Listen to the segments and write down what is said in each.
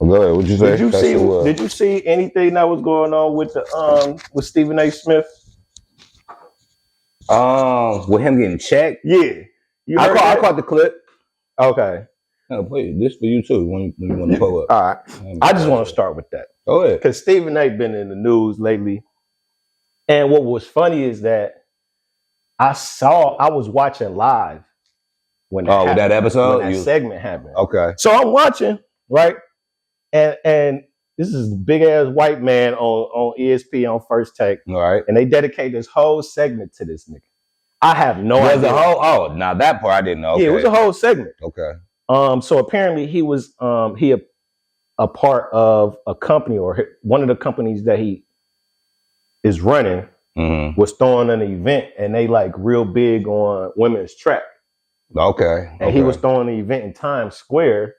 Go ahead. What'd you say? Did you see anything that was going on with the with Stephen A. Smith? With him getting checked? Yeah. I caught the clip. Okay. No, play this for you too when you want to pull up. All right. I just want to start with that. Go ahead. Because Stephen A. been in the news lately. And what was funny is that I was watching live when that episode? When that segment happened. Okay. So I'm watching, right? And this is a big ass white man on ESPN on First Take. All right. And they dedicate this whole segment to this nigga. I have no idea. Now that part I didn't know. Okay. Yeah, it was a whole segment. Okay. So apparently he was a part of a company, or one of the companies that he is running was throwing an event, and they like real big on women's track. Okay. And he was throwing the event in Times Square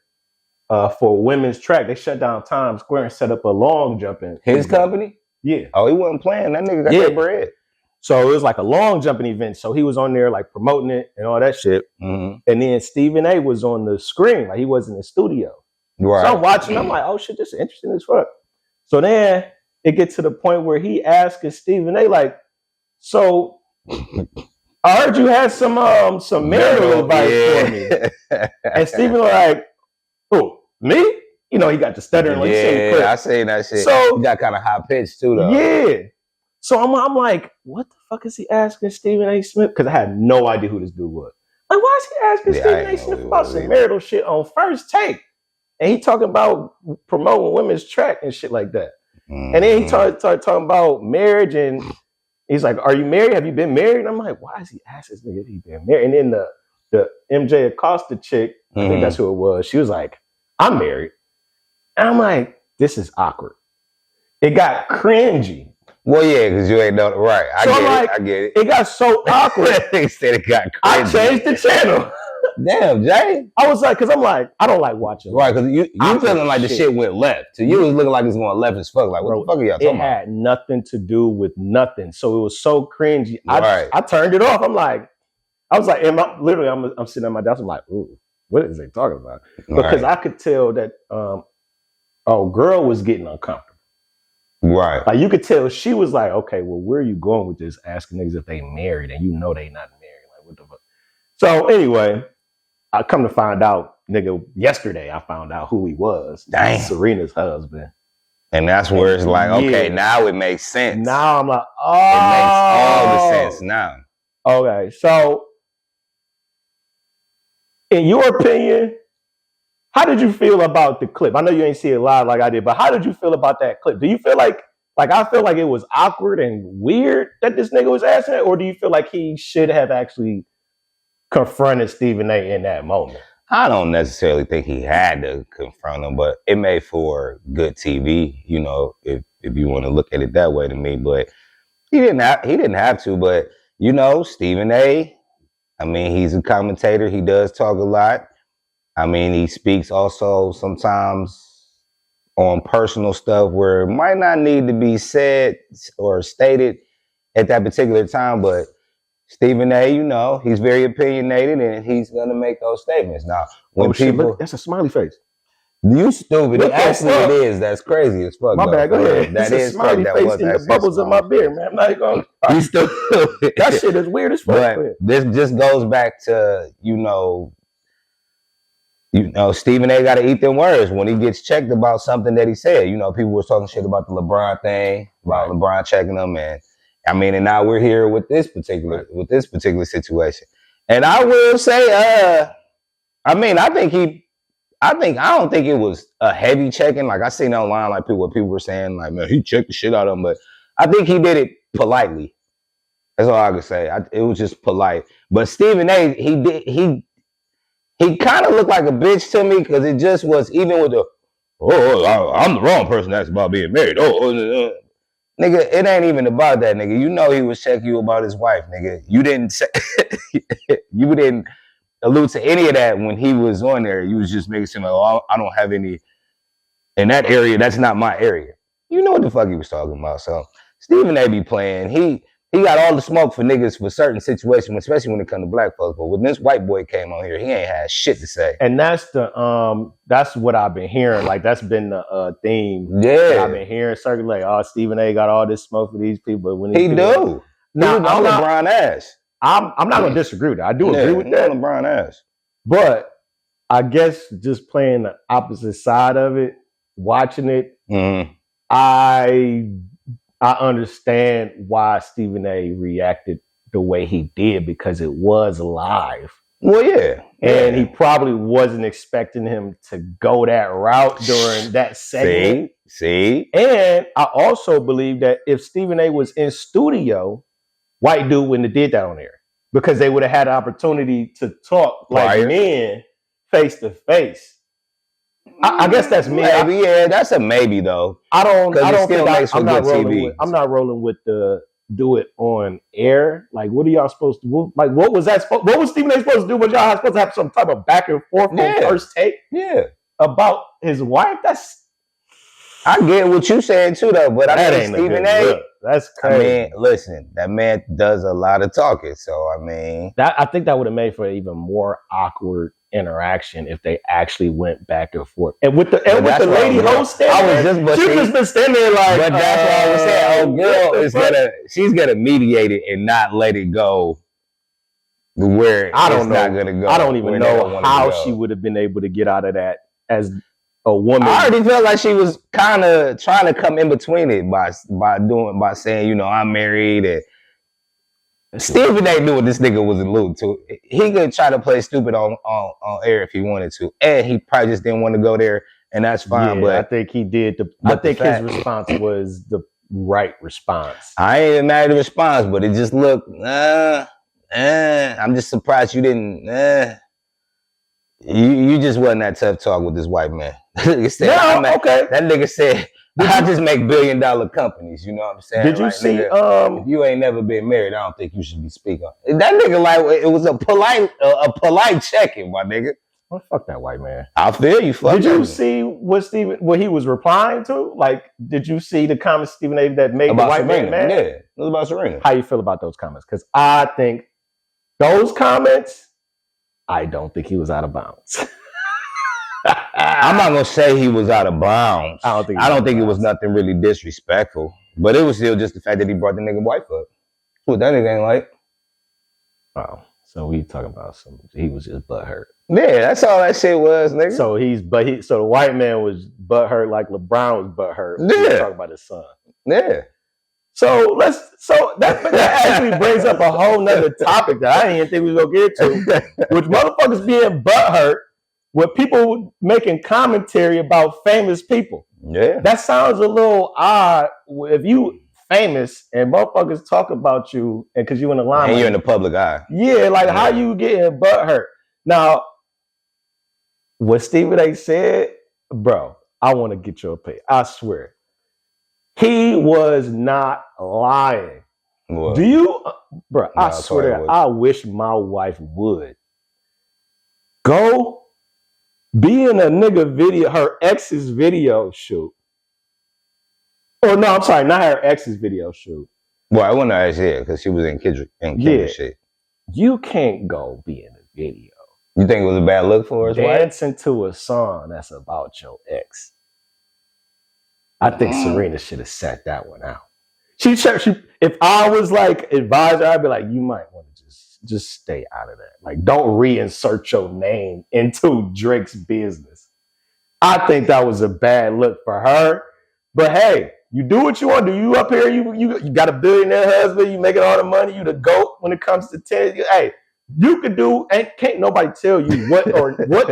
for women's track. They shut down Times Square and set up a long jumping. His company? Yeah. Oh, he wasn't playing. That nigga got that bread. So it was like a long jumping event. So he was on there like promoting it and all that shit. Mm-hmm. And then Stephen A. was on the screen. Like he was in the studio. Right. So I'm watching. I'm like, oh shit, this is interesting as fuck. So then it gets to the point where he asks Stephen A. like, so I heard you had some marital advice for me. And Stephen like, who, me? You know, he got the stuttering. Like, I seen that shit. So he got kind of high pitched too, though. Yeah. So I'm like, what the fuck is he asking Stephen A. Smith? Because I had no idea who this dude was. Like, why is he asking Stephen A. Smith about some marital shit on First Take? And he talking about promoting women's track and shit like that. Mm-hmm. And then he started talking about marriage, and he's like, are you married? Have you been married? And I'm like, why is he asking this nigga if he been married? And then the MJ Acosta chick, I think that's who it was, she was like, I'm married. And I'm like, this is awkward. It got cringy. Well, yeah, because you ain't know. Right. I get it. It got so awkward. He said it got cringy. I changed the channel. Damn, Jay. I was like, because I'm like, I don't like watching. Right, because you feeling like the shit went left. So you was looking like it's going left as fuck. Like, what the fuck are y'all talking about? It had nothing to do with nothing. So it was so cringy. I turned it off. I'm like, I'm sitting at my desk. I'm like, ooh, what is they talking about? Because I could tell that girl was getting uncomfortable. Right. Like you could tell she was like, okay, well, where are you going with this? Asking niggas if they married and you know they not married. Like, what the fuck? So anyway, I come to find out, nigga, yesterday I found out who he was. Damn. Serena's husband. And that's where it's like, okay, now it makes sense. Now I'm like, oh. It makes all the sense now. Okay, so in your opinion, how did you feel about the clip? I know you ain't see it live like I did, but how did you feel about that clip? Do you feel like I feel like it was awkward and weird that this nigga was asking it, or do you feel like he should have actually confronted Stephen A. in that moment? I don't necessarily think he had to confront him, but it made for good TV, you know, if you want to look at it that way to me. But he didn't have to, but you know, Stephen A., I mean, he's a commentator, he does talk a lot. I mean, he speaks also sometimes on personal stuff where it might not need to be said or stated at that particular time, but Stephen A., you know, he's very opinionated and he's going to make those statements. Now, when people... that's a smiley face. You stupid. Actually, it is. That's crazy as fuck. My bad, go ahead. That is smiley face in the bubbles of my beer, man. I'm not going to... You stupid. That shit is weird as fuck. But this just goes back to, you know, Stephen A. got to eat them words when he gets checked about something that he said. You know, people were talking shit about the LeBron thing, about LeBron checking them, and I mean, and now we're here with this particular situation. And I will say, I mean, I don't think it was a heavy checking. Like I seen online, like what people were saying, like, man, he checked the shit out of him, but I think he did it politely. That's all I could say. It was just polite. But Stephen A., he kind of looked like a bitch to me because it just was, even with the, I'm the wrong person that's about being married. Nigga, it ain't even about that, nigga. You know he was checking you about his wife, nigga. You didn't say, you didn't allude to any of that when he was on there. You was just making it seem like, oh, I don't have any in that area. That's not my area. You know what the fuck he was talking about. So Stephen A. be playing. he got all the smoke for niggas for certain situations, especially when it comes to black folks. But when this white boy came on here, he ain't had shit to say. And that's what I've been hearing. Like that's been the theme. Yeah, that I've been hearing circulate. Oh, Stephen A. got all this smoke for these people. But when he do. Now I'm LeBron ass. I'm not gonna disagree with that. I do agree with that. LeBron ass. But I guess just playing the opposite side of it, watching it, I understand why Stephen A. reacted the way he did because it was live. Well, yeah. And he probably wasn't expecting him to go that route during that segment. See? And I also believe that if Stephen A. was in studio, white dude wouldn't have did that on air because they would have had an opportunity to talk like men face to face. I guess that's me. Maybe, yeah, that's a maybe though. I'm not rolling with the do it on air. Like, what are y'all supposed to do? Like, what was Stephen A. supposed to do? Was y'all supposed to have some type of back and forth on first take? Yeah. About his wife? I get what you saying too though, but I mean Stephen A. That's crazy. I mean, listen, that man does a lot of talking. So I mean, I think that would have made for an even more awkward interaction if they actually went back and forth. And with the lady host standing there, she's just been standing there like. But that's what I was saying. Oh, girl she's gonna mediate it and not let it go where I don't it's know. not gonna go. I don't even know how she would have been able to get out of that as a woman. I already felt like she was kind of trying to come in between it by saying, you know, I'm married and Stephen A. knew what this nigga was alluding to. He could try to play stupid on air if he wanted to, and he probably just didn't want to go there, and that's fine. Yeah, but I think he did. I think his response was the right response. I ain't even mad at the response, but it just looked. I'm just surprised you didn't. You just wasn't that tough talk with this white man. Okay. That nigga said, I just make $1 billion companies. You know what I'm saying? Did you see? If you ain't never been married, I don't think you should be speaking. That nigga, like, it was a polite check-in, my nigga. Well, fuck that white man. I feel you. Did you see what he was replying to? Like, did you see the comments Stephen A. that made about the white Serena? man mad? Yeah, it was about Serena. How you feel about those comments? Because I think those comments, I don't think he was out of bounds. I'm not gonna say he was out of bounds. I don't think it was nothing really disrespectful, but it was still just the fact that he brought the nigga wife up. What that nigga ain't like. Oh, so we talking about he was just butthurt. Yeah, that's all that shit was, nigga. So the white man was butthurt like LeBron was butthurt. Yeah, talking about his son. Yeah. So that actually brings up a whole nother topic that I didn't even think we was gonna get to, which motherfuckers being butthurt with people making commentary about famous people. Yeah. That sounds a little odd if you famous and motherfuckers talk about you and because you in the limelight. And you're in the public eye. Yeah, like how you getting butthurt. Now, what Stephen A. said, bro, I want to get your opinion. I swear. He was not lying. What? Do you, bro, I swear, I wish my wife would go be in a nigga video, her ex's video shoot. Or no, I'm sorry, not her ex's video shoot. Well, I wouldn't ask her because she was in Kendrick shit. You can't go be in a video. You think it was a bad look for his wife? Dancing to a song that's about your ex. I think Serena should have sat that one out. She if I was like advisor, I'd be like, you might want to just stay out of that. Like, don't reinsert your name into Drake's business. I think that was a bad look for her. But hey, you do what you want to do. You up here, you got a billionaire husband, you making all the money, you the GOAT when it comes to tennis. Hey, you could do, can't nobody tell you what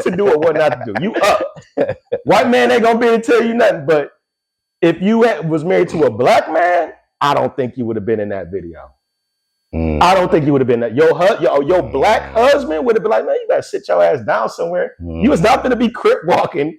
to do or what not to do. You up. White man ain't gonna be able to tell you nothing. But if you was married to a black man, I don't think you would have been in that video. I don't think you would have been that. Your black husband would have been like, man, you gotta sit your ass down somewhere. You was not gonna be crip walking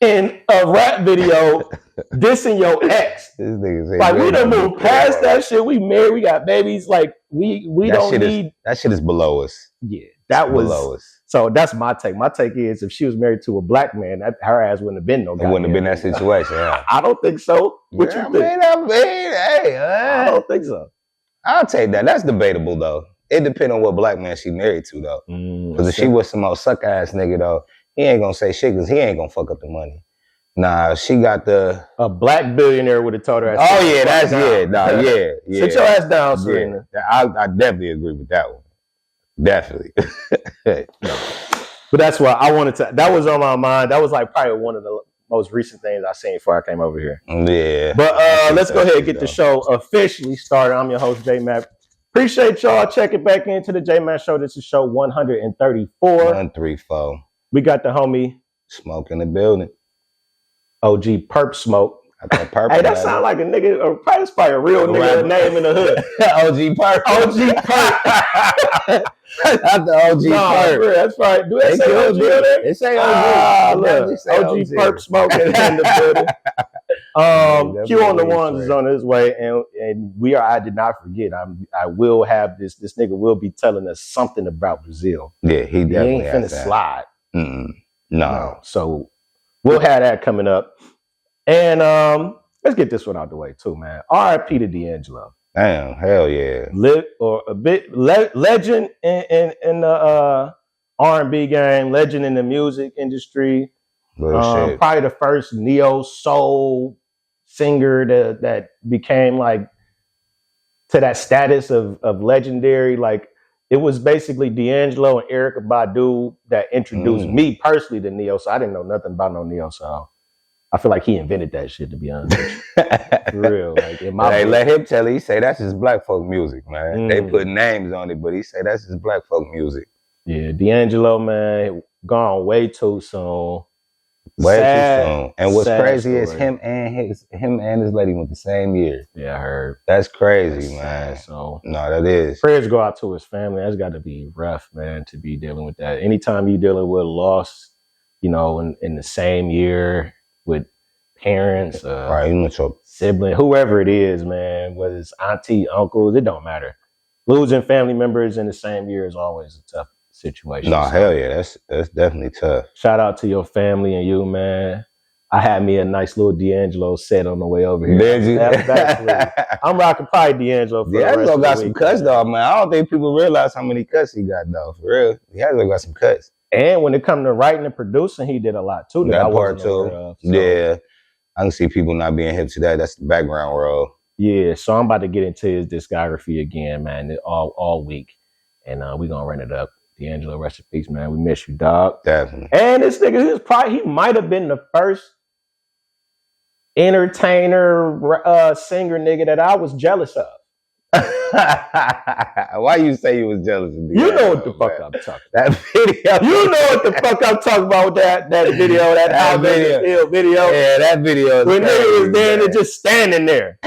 in a rap video dissing your ex. Like, we done moved past that shit. We married, we got babies. Like, we don't need that shit is below us. Yeah. that was below us. So that's my take. My take is if she was married to a black man, her ass wouldn't have been no. It wouldn't have been that situation. Yeah. I don't think so. What you think? I don't think so. I'll take that. That's debatable though. It depends on what black man she married to though. Because if she was some old suck ass nigga though, he ain't gonna say shit because he ain't gonna fuck up the money. Nah, she got a black billionaire would have told her. Oh yeah, that's it. Nah, yeah. Sit your ass down, Serena. Yeah. I definitely agree with that one. Definitely. But that's why I wanted to. That was on my mind. That was like probably one of the most recent things I seen before I came over here. Yeah. But let's go ahead and get the show officially started. I'm your host, J Mac. Appreciate y'all checking back into the J Mac Show. This is show 134. 134. We got the homie Smoke in the building. OG Perp Smoke. Perp, hey, that sound like a nigga, that's probably a real nigga name in the hood. OG Perp. OG Perp. That's the OG Perp. Bro, that's right. Do they say OG there? They say OG. OG Perp Smoke in the building. Q on the ones is on his way, and I did not forget. I will have this nigga will be telling us something about Brazil. Yeah, he definitely ain't finna slide. No. So we'll have that coming up. And let's get this one out the way too, man. R.I.P. to DeAngelo. Damn, hell yeah. Legend in the R&B game, legend in the music industry. Probably the first neo soul singer that became like to that status of legendary. Like it was basically DeAngelo and Erykah Badu that introduced me personally to neo soul. I didn't know nothing about no neo soul. I feel like he invented that shit, to be honest with you. For real. Like let him tell it. He say that's his black folk music, man. They put names on it, but he say that's his black folk music. Yeah, DeAngelo, man, gone way too soon. Way too soon. And what's crazy is him and his lady went the same year. Yeah, I heard. That's crazy, man. So no, that is. Prayers go out to his family. That's got to be rough, man, to be dealing with that. Anytime you're dealing with loss, in the same year with parents, sibling, whoever it is, man, whether it's auntie, uncles, it don't matter. Losing family members in the same year is always a tough situation. No, hell yeah, that's definitely tough. Shout out to your family and you, man. I had me a nice little DeAngelo set on the way over here. Did you? I'm rocking probably DeAngelo. DeAngelo got some cuts though, man. I don't think people realize how many cuts he got though. For real, DeAngelo got some cuts. And when it comes to writing and producing, he did a lot too. That part too. Yeah, I can see people not being hip to that. That's the background role. Yeah, so I'm about to get into his discography again, man, all week, and we're gonna run it up. DeAngelo, rest in peace, man. We miss you, dog. Definitely. And this nigga, he might have been the first entertainer, singer nigga that I was jealous of. Why you say you was jealous of DeAngelo? You know what the fuck I'm talking about. That video. You know what the fuck I'm talking about. That video, that video. Yeah, that video. When nigga was there and just standing there.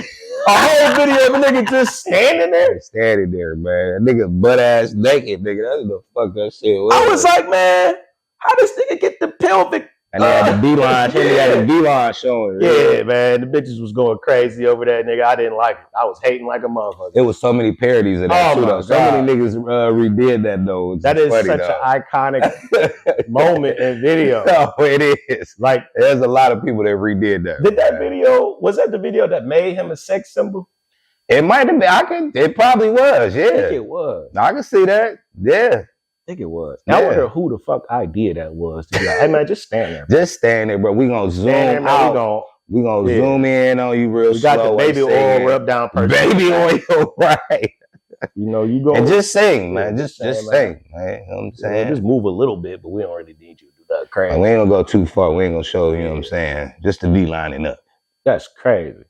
A whole video of a nigga just standing there. Standing there, man. That nigga butt ass naked, nigga. That's the fuck that shit was. I was like, man, how does nigga get the pelvic? And they had the beeline. They had the beeline showing. Yeah, man. The bitches was going crazy over that, nigga. I didn't like it. I was hating like a motherfucker. It was so many parodies of that too, though. So many niggas redid that though. That is such an iconic moment in video. No, it is. Like, there's a lot of people that redid that. Was that the video that made him a sex symbol? It might have been. It probably was. Yeah, I think it was. I can see that. Yeah. I think it was. I wonder who the fuck idea that was. To be like, hey man, just stand there. Just stand there, bro. We gonna zoom out. We gonna zoom in on you real slow. We got the baby oil rub down person. Baby oil, right? You go and just sing, man. Just sing, man. You know what I'm saying? Just move a little bit, but we don't really need you to do that crazy. Like, we ain't gonna go too far. We ain't gonna show. You know what I'm saying? Just to be lining up. That's crazy.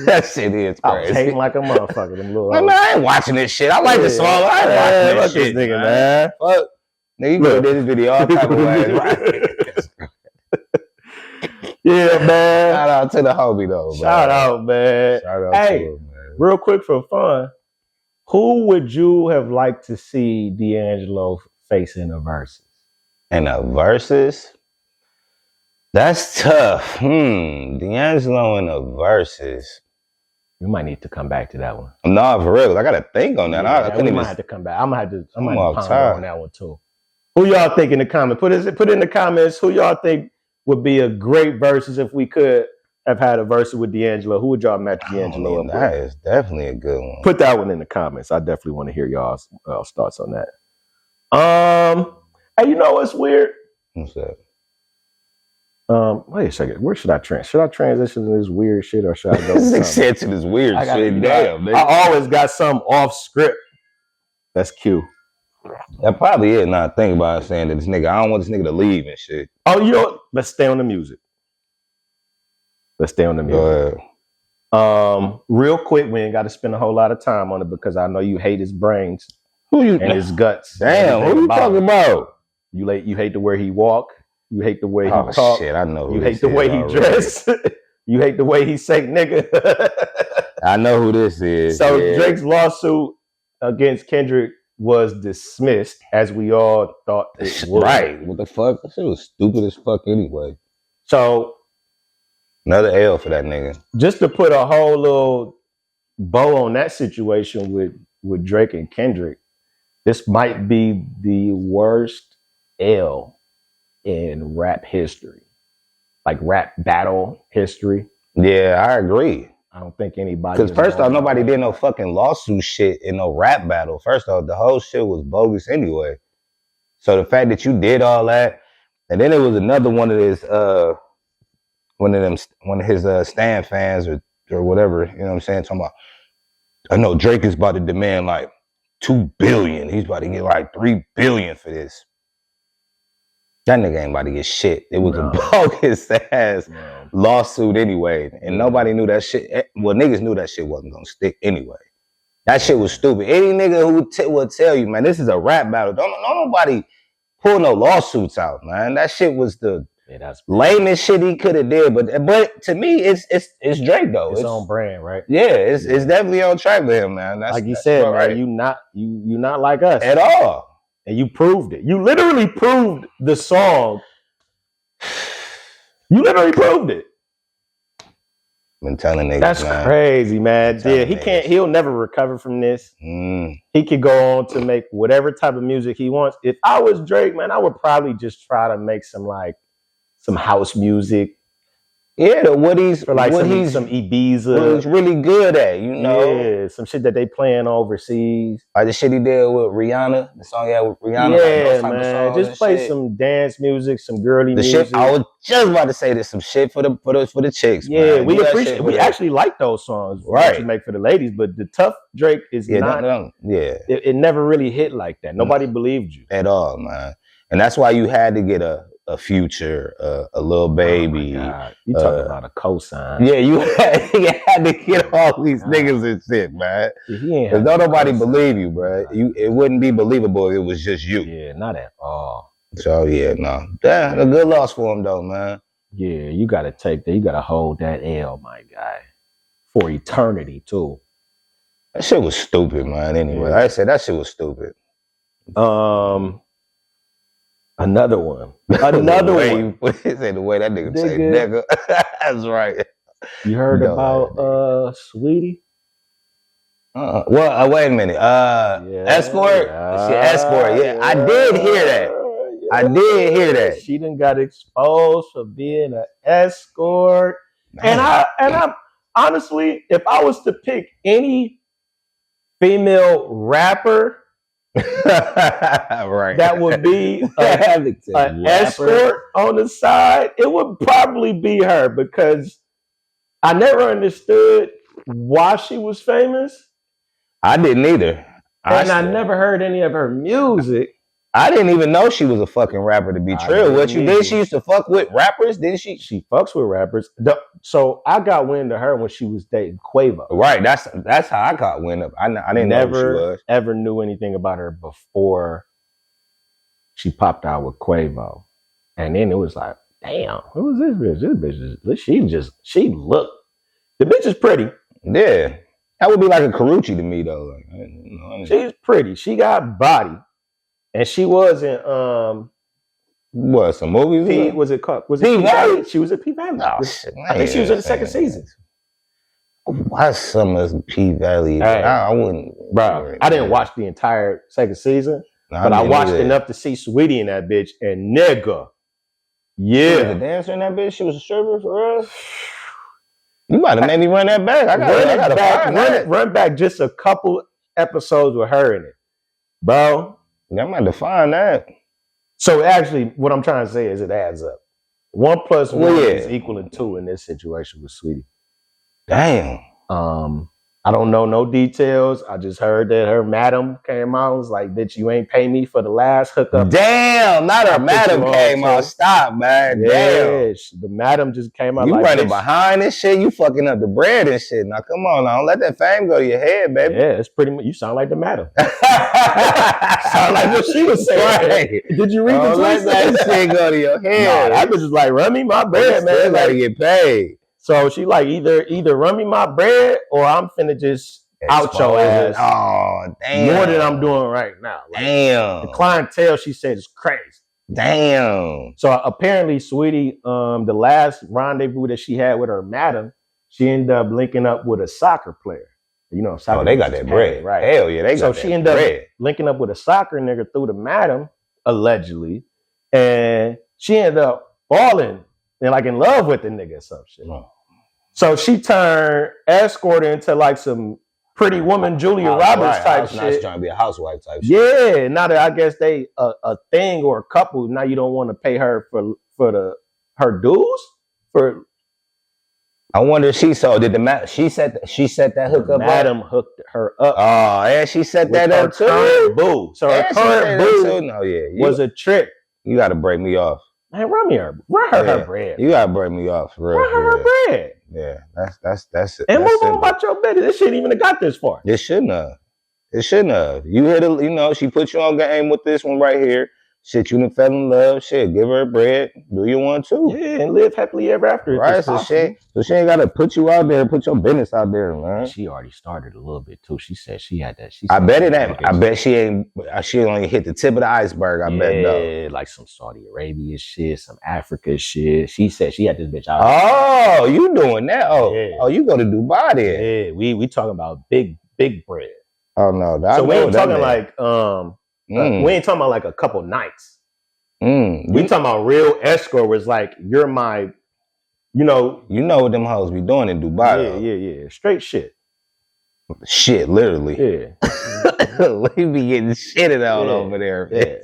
That shit is crazy. I was hating like a motherfucker. Them little man, I ain't watching this shit. I like the song. I ain't watching this shit, nigga, man. Fuck. Nigga, you could this video all type of ways, right? Yeah, man. Shout out to the homie though, man. Shout out, man. Shout out to him, man. Real quick for fun, who would you have liked to see DeAngelo face in a versus? In a versus? That's tough. DeAngelo in a versus. We might need to come back to that one. No, for real. I gotta think on that. Yeah, we might have to come back. I'm gonna have to ponder on that one too. Who y'all think in the comments? Put it in the comments. Who y'all think would be a great versus if we could have had a versus with DeAngelo? Who would y'all match DeAngelo up with? That is definitely a good one. Put that one in the comments. I definitely want to hear y'all's thoughts on that. Hey, you know what's weird? What's that? Wait a second. Where should I Should I transition to this weird shit or should I go? Said to this weird shit. Damn, I always got some off script. That's cute. That probably is. Now think about it, saying that this nigga, I don't want this nigga to leave and shit. Oh, you know, let's stay on the music. Go ahead. Real quick, we ain't got to spend a whole lot of time on it because I know you hate his brains and his guts. Damn, who you talking about? You hate the way he walk. You hate the way he talk. Shit, I know. You hate the way he dress. You hate the way he say nigga. I know who this is. So Drake's lawsuit against Kendrick was dismissed, as we all thought it would. Right. What the fuck? That shit was stupid as fuck anyway. So another L for that nigga. Just to put a whole little bow on that situation with Drake and Kendrick, this might be the worst L in rap history. Like rap battle history. Yeah, I agree. I don't think anybody. Because first off, nobody did no fucking lawsuit shit in no rap battle. First off, the whole shit was bogus anyway. So the fact that you did all that, and then it was another one of his Stan fans or whatever, you know what I'm saying? Talking about, I know Drake is about to demand like $2 billion. He's about to get like $3 billion for this. That nigga ain't about to get shit. It was a bogus ass lawsuit anyway. And nobody knew that shit. Well, niggas knew that shit wasn't gonna stick anyway. That shit was stupid. Any nigga who will tell you, man, this is a rap battle. Don't nobody pull no lawsuits out, man. That shit was the lamest shit he could have did. But to me, it's Drake though. It's on brand, right? Yeah, it's definitely on track with him, man. Like you said, man, right. You not like us at all. And you proved it. You literally proved the song. You literally proved it. Been telling niggas, that's man. Crazy, man. Yeah, he'll never recover from this. He could go on to make whatever type of music he wants. If I was Drake, man, I would probably just try to make some house music. Yeah, what he's some Ibiza. What he's really good at, you know. Yeah, some shit that they playing overseas. Like the shit he did with Rihanna, the song he had with Rihanna. Yeah, like man. Just play some dance music, some girly music. Shit, I was just about to say this, some shit for the chicks. Yeah, man. we appreciate. We actually like those songs, right? That you make for the ladies, but the tough Drake is not. It never really hit like that. Nobody believed you at all, man. And that's why you had to get a Future, a Lil Baby. Oh you talking about a cosign? Yeah, you had to get all these niggas and shit, man. Because nobody believe you, bro. It wouldn't be believable if it was just you. Yeah, not at all. So yeah, no, damn, a good loss for him though, man. Yeah, you gotta take that. You gotta hold that L, my guy, for eternity too. That shit was stupid, man. Anyway, like I said, that shit was stupid. Another one. Another one. The way that nigga say nigga. That's right. You heard about Saweetie? Well, wait a minute. Escort? She escort. Yeah, I did hear that. Yeah. I did hear that. She done got exposed for being an escort. Man. And I'm honestly, if I was to pick any female rapper right, that would be an escort on the side, it would probably be her, because I never understood why she was famous. I didn't either. I never heard any of her music. I didn't even know she was a fucking rapper, to be true. What you did, she used to fuck with rappers, didn't she? She fucks with rappers. So I got wind of her when she was dating Quavo. Right, that's how I got wind of. I didn't know who she was. Ever knew anything about her before she popped out with Quavo, and then it was like, damn, who is this bitch? This bitch she looked. The bitch is pretty. Yeah, that would be like a Karuchi to me though. Like, she's pretty. She got body. And she was in what, some movies? Was it P Valley? She was at P Valley. Oh, shit, I think she was in the second season. Watch some of P Valley. Hey, I wouldn't, bro. I didn't watch the entire second season, But I watched enough to see Saweetie in that bitch, and nigga, yeah. She was a dancer in that bitch? She was a stripper for real? You might have made me run that back. I gotta run back just a couple episodes with her in it. Bro. I'm gonna define that. So actually, what I'm trying to say is it adds up. 1 + 1 is equaling 2 in this situation with Saweetie. Damn. I don't know no details. I just heard that her madam came out and was like, bitch, you ain't pay me for the last hookup. Damn, not her madam came out. Stop, man. Damn. The madam just came out you like, running behind this shit. You fucking up the bread and shit. Now, come on. Now, don't let that fame go to your head, baby. Yeah, it's pretty much, you sound like the madam. Sound like what she was saying. Right. Did you read the tweet? Let that shit go to your head. Nah, that bitch is like, run me my bread, man. Gotta get paid. So she like, either run me my bread or I'm finna just out your ass. Oh, damn. More than I'm doing right now. Like, damn. The clientele, she said, is crazy. Damn. So apparently, Saweetie, the last rendezvous that she had with her madam, she ended up linking up with a soccer player. You know, soccer. Oh, they got that bread, right? Hell yeah, they got that bread. So she ended up linking up with a soccer nigga through the madam, allegedly, and she ended up falling and like in love with the nigga or some shit. Oh. So she turned escort into like some Pretty Woman Julia Roberts type shit. She's trying to be a housewife type shit. Yeah, now that I guess they a thing or a couple, now you don't want to pay her for her dues for. I wonder if she she set that hook up. Madam hooked her up. Oh, yeah, she set that up too. Boo. So her current boo was a trick. You got to break me off. Man, run her bread. You gotta break me off for real. Run her bread. Yeah, that's it. And move on about your business. This shit even got this far. It shouldn't have. You hit she put you on game with this one right here. Shit, you done fell in love. Shit, give her bread. Do you want to? Yeah, and live happily ever after. Right, so she ain't gotta put you out there, put your business out there, man. She already started a little bit too. She said she had that. I bet it ain't. I bet she ain't. She only hit the tip of the iceberg. I bet though. Yeah, like some Saudi Arabia shit, some Africa shit. She said she had this bitch out. Oh, you doing that? Oh, yeah. Oh, you go to Dubai then? Yeah, we talking about big bread. Oh no, so we ain't talking like we ain't talking about like a couple nights. We talking about real escort was like, you're my, you know what them hoes be doing in Dubai. Yeah. Straight shit. Shit, literally. Yeah. We be getting shitted out over there. Yeah.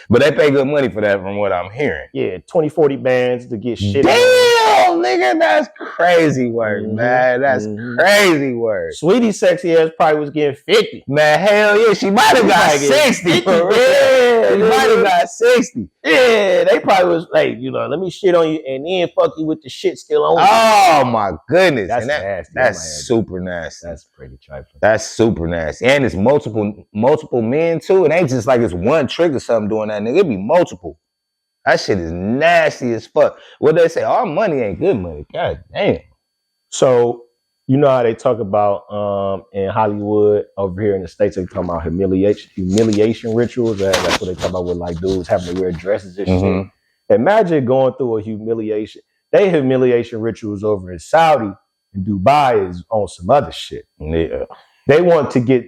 But they pay good money for that from what I'm hearing. Yeah, 20, 40 bands to get shit. Damn, nigga, that's crazy work, man. That's crazy work. Saweetie sexy ass probably was getting 50. Man, hell yeah, she might have got 60 for real. Yeah, she might have got 60. Yeah, they probably was like, let me shit on you and then fuck you with the shit still on you. Oh my goodness. That's nasty. That's super nasty. That's pretty trifling. That's super nasty. And it's multiple men too. It ain't just like it's one trick or something doing that, nigga. It be multiple. That shit is nasty as fuck. What they say, our money ain't good money. God damn. So, you know how they talk about in Hollywood, over here in the States, they talk about humiliation rituals. That's what they talk about with like dudes having to wear dresses and shit. Imagine going through a humiliation. They humiliation rituals over in Saudi and Dubai is on some other shit. Yeah. They want to get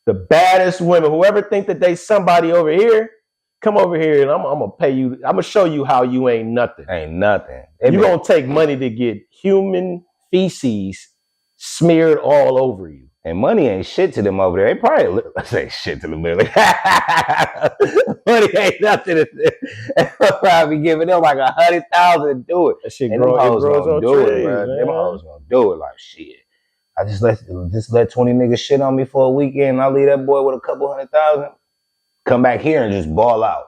the baddest women, whoever think that they somebody over here, come over here and I'm gonna pay you. I'm gonna show you how you ain't nothing. Ain't nothing. You gonna take money to get human feces smeared all over you. And money ain't shit to them over there. They probably say shit to them. Money ain't nothing. They probably giving them like 100,000 to do it. That shit grows on trees, bro. Them hoes gonna do it like shit. I just let 20 niggas shit on me for a weekend. And I'll leave that boy with a couple 100,000. Come back here and just ball out.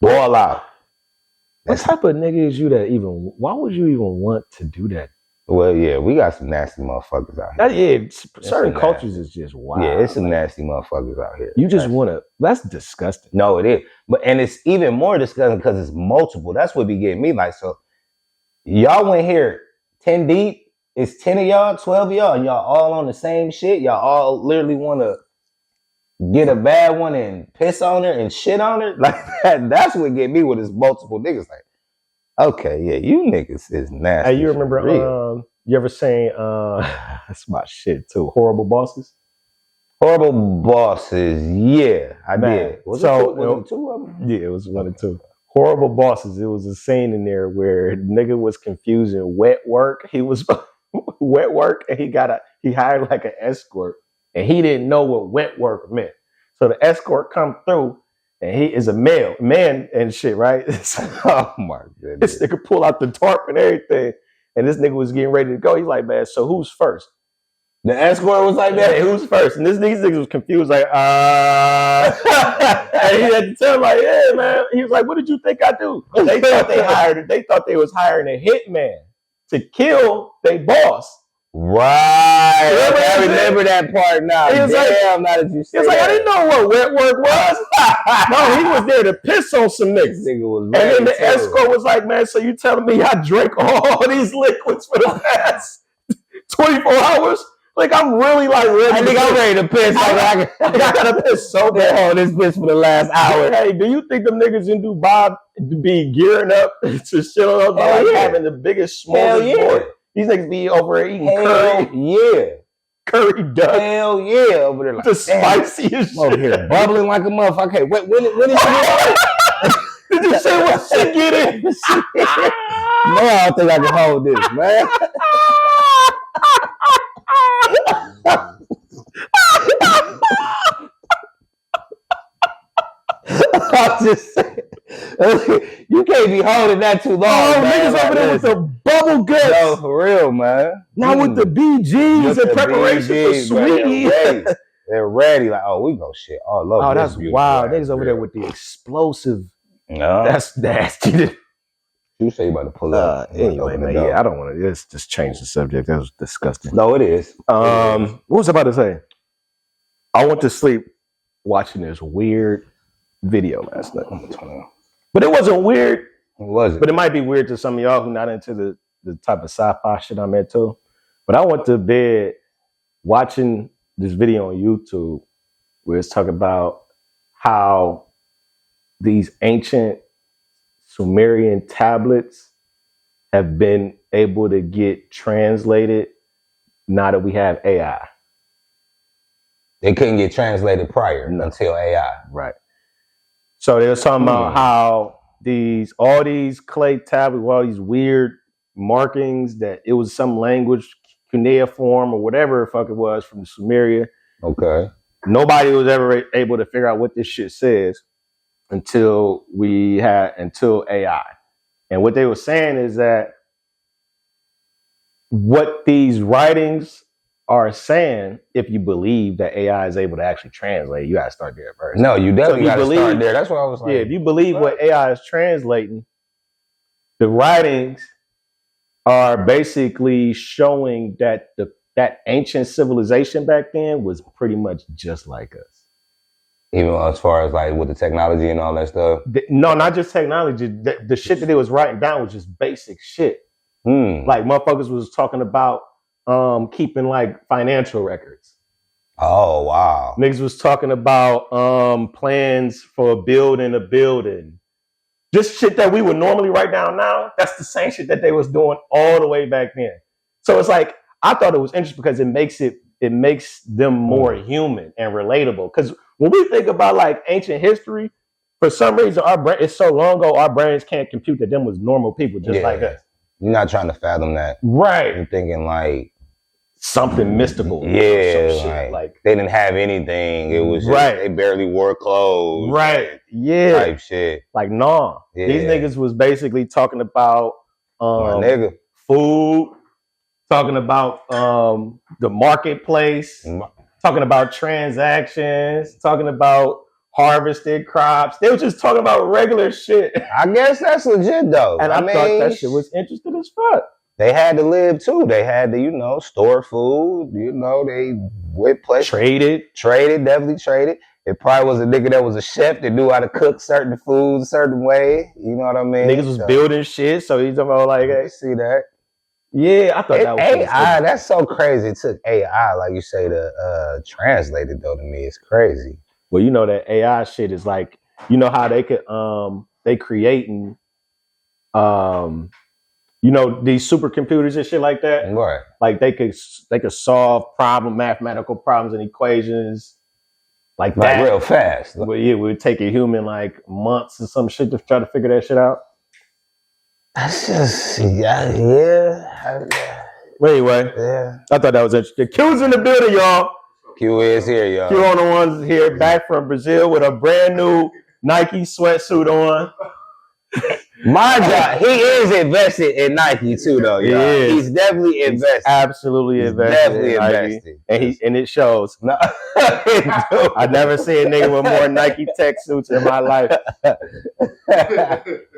Ball out. What type of nigga is you that even? Why would you even want to do that? Well, yeah, we got some nasty motherfuckers out here. Certain cultures is just wild. Yeah, it's some nasty motherfuckers out here. You just want to. That's disgusting. No, it is. And it's even more disgusting because it's multiple. That's what be getting me. Like, so y'all went here 10 deep. It's 10 of y'all, 12 of y'all, and y'all all on the same shit. Y'all all literally want to get a bad one and piss on her and shit on her. Like that. That's what get me with this multiple niggas. Like, okay, yeah, you niggas is nasty. Hey, you remember, you ever seen, that's my shit too, Horrible Bosses? Horrible Bosses. Yeah, I did. Was it two of them? Yeah, it was one and two. Horrible Bosses. It was a scene in there where nigga was confusing wet work. He was wet work, and he hired like an escort, and he didn't know what wet work meant. So the escort come through, and he is a man and shit, right? Oh my goodness! This nigga pull out the tarp and everything, and this nigga was getting ready to go. He's like, man, so who's first? The escort was like that. Hey, who's first? And these niggas was confused, like, and he had to tell him, like, yeah, man. He was like, what did you think I do? They thought they was hiring a hitman to kill their boss. Right. I remember that part now. He was damn, now that you say that. I didn't know what wet work was. No, he was there to piss on some niggas. And then the escort was like, man, so you telling me I drank all these liquids for the past 24 hours? Like, I'm really like ready. I think I'm ready to piss. I gotta piss so bad. Oh, this piss for the last hour. Hey, do you think them niggas in Dubai be gearing up to shit on us by like having the biggest smorgasbord? These niggas be over there eating curry. Yeah. Curry duck. Hell yeah. Over there like the spiciest shit. Over here bubbling like a motherfucker. Okay, when did she get Did you say what she get in? Man, I don't think I can hold this, man. I'm just saying, you can't be holding that too long. Oh, man, niggas over there with the bubble guts. No, for real, man. Now with the BGs in preparation for Saweetie. They're ready. Like, oh, we go shit. Oh, love. Oh, that's wild. Niggas over there with the explosive. No, that's nasty. You say you about to pull up. Anyway, man. Yeah, I don't want to. Let's just change the subject. That was disgusting. No, it is. What was I about to say? I went to sleep watching this weird video last night. But it wasn't weird. It wasn't. But it might be weird to some of y'all who not into the type of sci-fi shit I'm into. But I went to bed watching this video on YouTube where it's talking about how these ancient Sumerian tablets have been able to get translated now that we have AI. They couldn't get translated prior until AI. Right. So they were talking about how all these clay tablets, all these weird markings, that it was some language, cuneiform or whatever the fuck it was from Sumeria. Okay. Nobody was ever able to figure out what this shit says until AI. And what they were saying is that what these writings are saying, if you believe that AI is able to actually translate, you gotta start there first. No, you definitely gotta start there. That's what I was like. Yeah, if you believe what AI is translating, the writings are basically showing that that ancient civilization back then was pretty much just like us. Even as far as like with the technology and all that stuff? No, not just technology. The shit that they was writing down was just basic shit. Like motherfuckers was talking about keeping like financial records. Oh, wow. Niggas was talking about plans for building a building. Just shit that we would normally write down now, that's the same shit that they was doing all the way back then. So it's like, I thought it was interesting because it makes them more human and relatable. Because when we think about like ancient history, for some reason our brain, it's so long ago, our brains can't compute that them was normal people just like us. You're not trying to fathom that. Right. You're thinking like something mystical. Yeah, like they didn't have anything. It was just, they barely wore clothes. Right. Yeah. Type shit. Like, nah. Yeah. These niggas was basically talking about food, talking about the marketplace, talking about transactions, talking about harvested crops. They were just talking about regular shit. I guess that's legit though. And I thought that shit was interesting as fuck. They had to live too. They had to, store food. They went places. Definitely traded. It probably was a nigga that was a chef that knew how to cook certain foods a certain way. You know what I mean? Niggas was building shit. So he's talking about like, hey, see that? Yeah, I thought that was AI. That's so crazy. It took AI, like you say, to translate it though. To me, it's crazy. Well, you know that AI shit is like, you know how they could they creating You know, these supercomputers and shit like that. Right. Like they could solve mathematical problems and equations like that real fast. Well, yeah, it would take a human like months or some shit to try to figure that shit out. That's just yeah. Well, anyway, yeah. I thought that was interesting. Q's in the building, y'all. Q is here, y'all. Q on the ones here, back from Brazil with a brand new Nike sweatsuit on. My God, he is invested in Nike too, though. Yeah, he's definitely invested. He's absolutely invested. Definitely invested, and it shows. No, I never seen a nigga with more Nike tech suits in my life.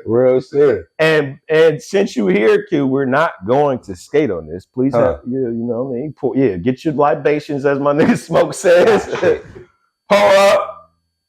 Real shit. And since you here, Q, we're not going to skate on this. Please, you know what I mean? Get your libations, as my nigga Smoke says. Pull up.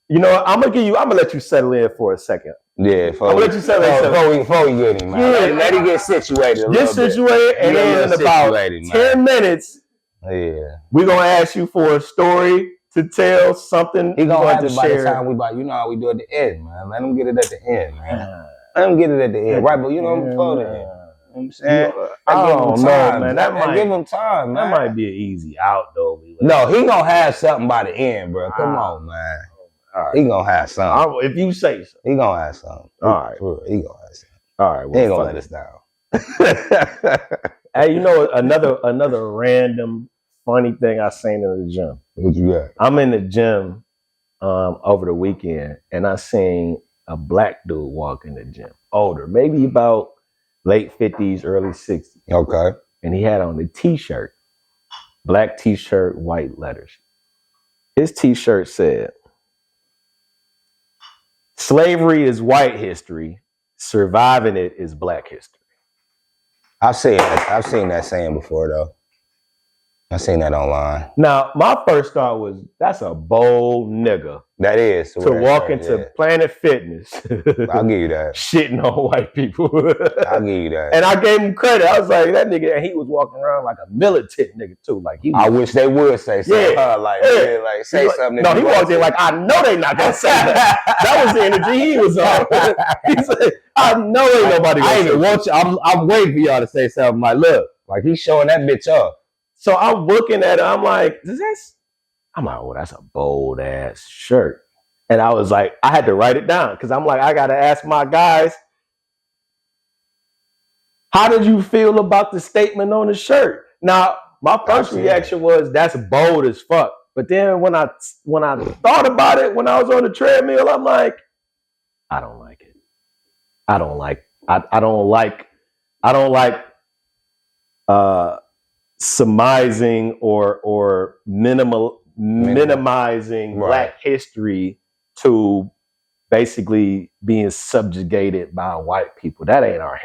You know what? I'm gonna let you settle in for a second. Yeah, I'll let you settle in before we get him, man. Yeah. Let him get situated. Get situated, and then in about 10 minutes, we're gonna ask you for a story to tell, something he gonna have to share. By the time you know how we do at the end, man. Let him get it at the end, man. Let him get it at the end, right? But you know, before the end. You know what I'm saying? I don't know, man. That might give him time, man. That might be an easy out, though. No, he gonna have something by the end, bro. Come on, man. All right. He gonna have something. If you say so. He gonna have something. All right. He gonna have something. All right. Well, he ain't gonna let us down. Hey, you know another random funny thing I seen in the gym. What you got? I'm in the gym over the weekend, and I seen a black dude walk in the gym. Older, maybe about late 50s, early 60s. Okay. And he had on a t-shirt. Black t-shirt, white letters. His t-shirt said, "Slavery is white history. Surviving it is black history." I've seen that saying before, though. I've seen that online. Now, my first thought was, that's a bold nigga. That is. To walk into Planet Fitness. I'll give you that. Shitting on white people. I'll give you that. And I gave him credit. I was like, that nigga, and he was walking around like a militant nigga, too. Like I wish they would say something. Say something. No, he walked in like, I know they not going to say that. That was the energy he was on. He said, I know ain't nobody going to say want you. I'm waiting for y'all to say something like, look, like he's showing that bitch up. So I'm looking at it. I'm like, oh, that's a bold ass shirt. And I was like, I had to write it down because I'm like, I got to ask my guys, how did you feel about the statement on the shirt? Now, my first reaction was, that's bold as fuck. But then when I thought about it, when I was on the treadmill, I'm like, I don't like it. I don't like surmising or minimizing Black history to basically being subjugated by white people. That ain't our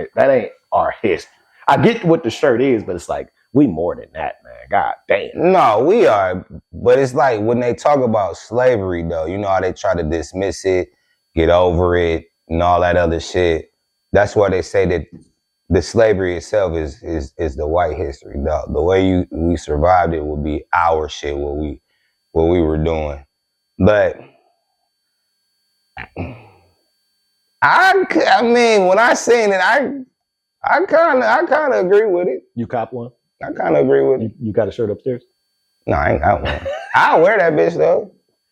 history. I get what the shirt is, but it's like, we more than that, man. God damn. No, we are. But it's like when they talk about slavery, though, you know how they try to dismiss it, get over it, and all that other shit. That's why they say that the slavery itself is the white history. The way we survived it would be our shit, what we were doing. But I mean, when I seen it, I kind of agree with it. You cop one? I kind of agree with it. You got a shirt upstairs? No, I ain't got one. I'll wear that bitch though.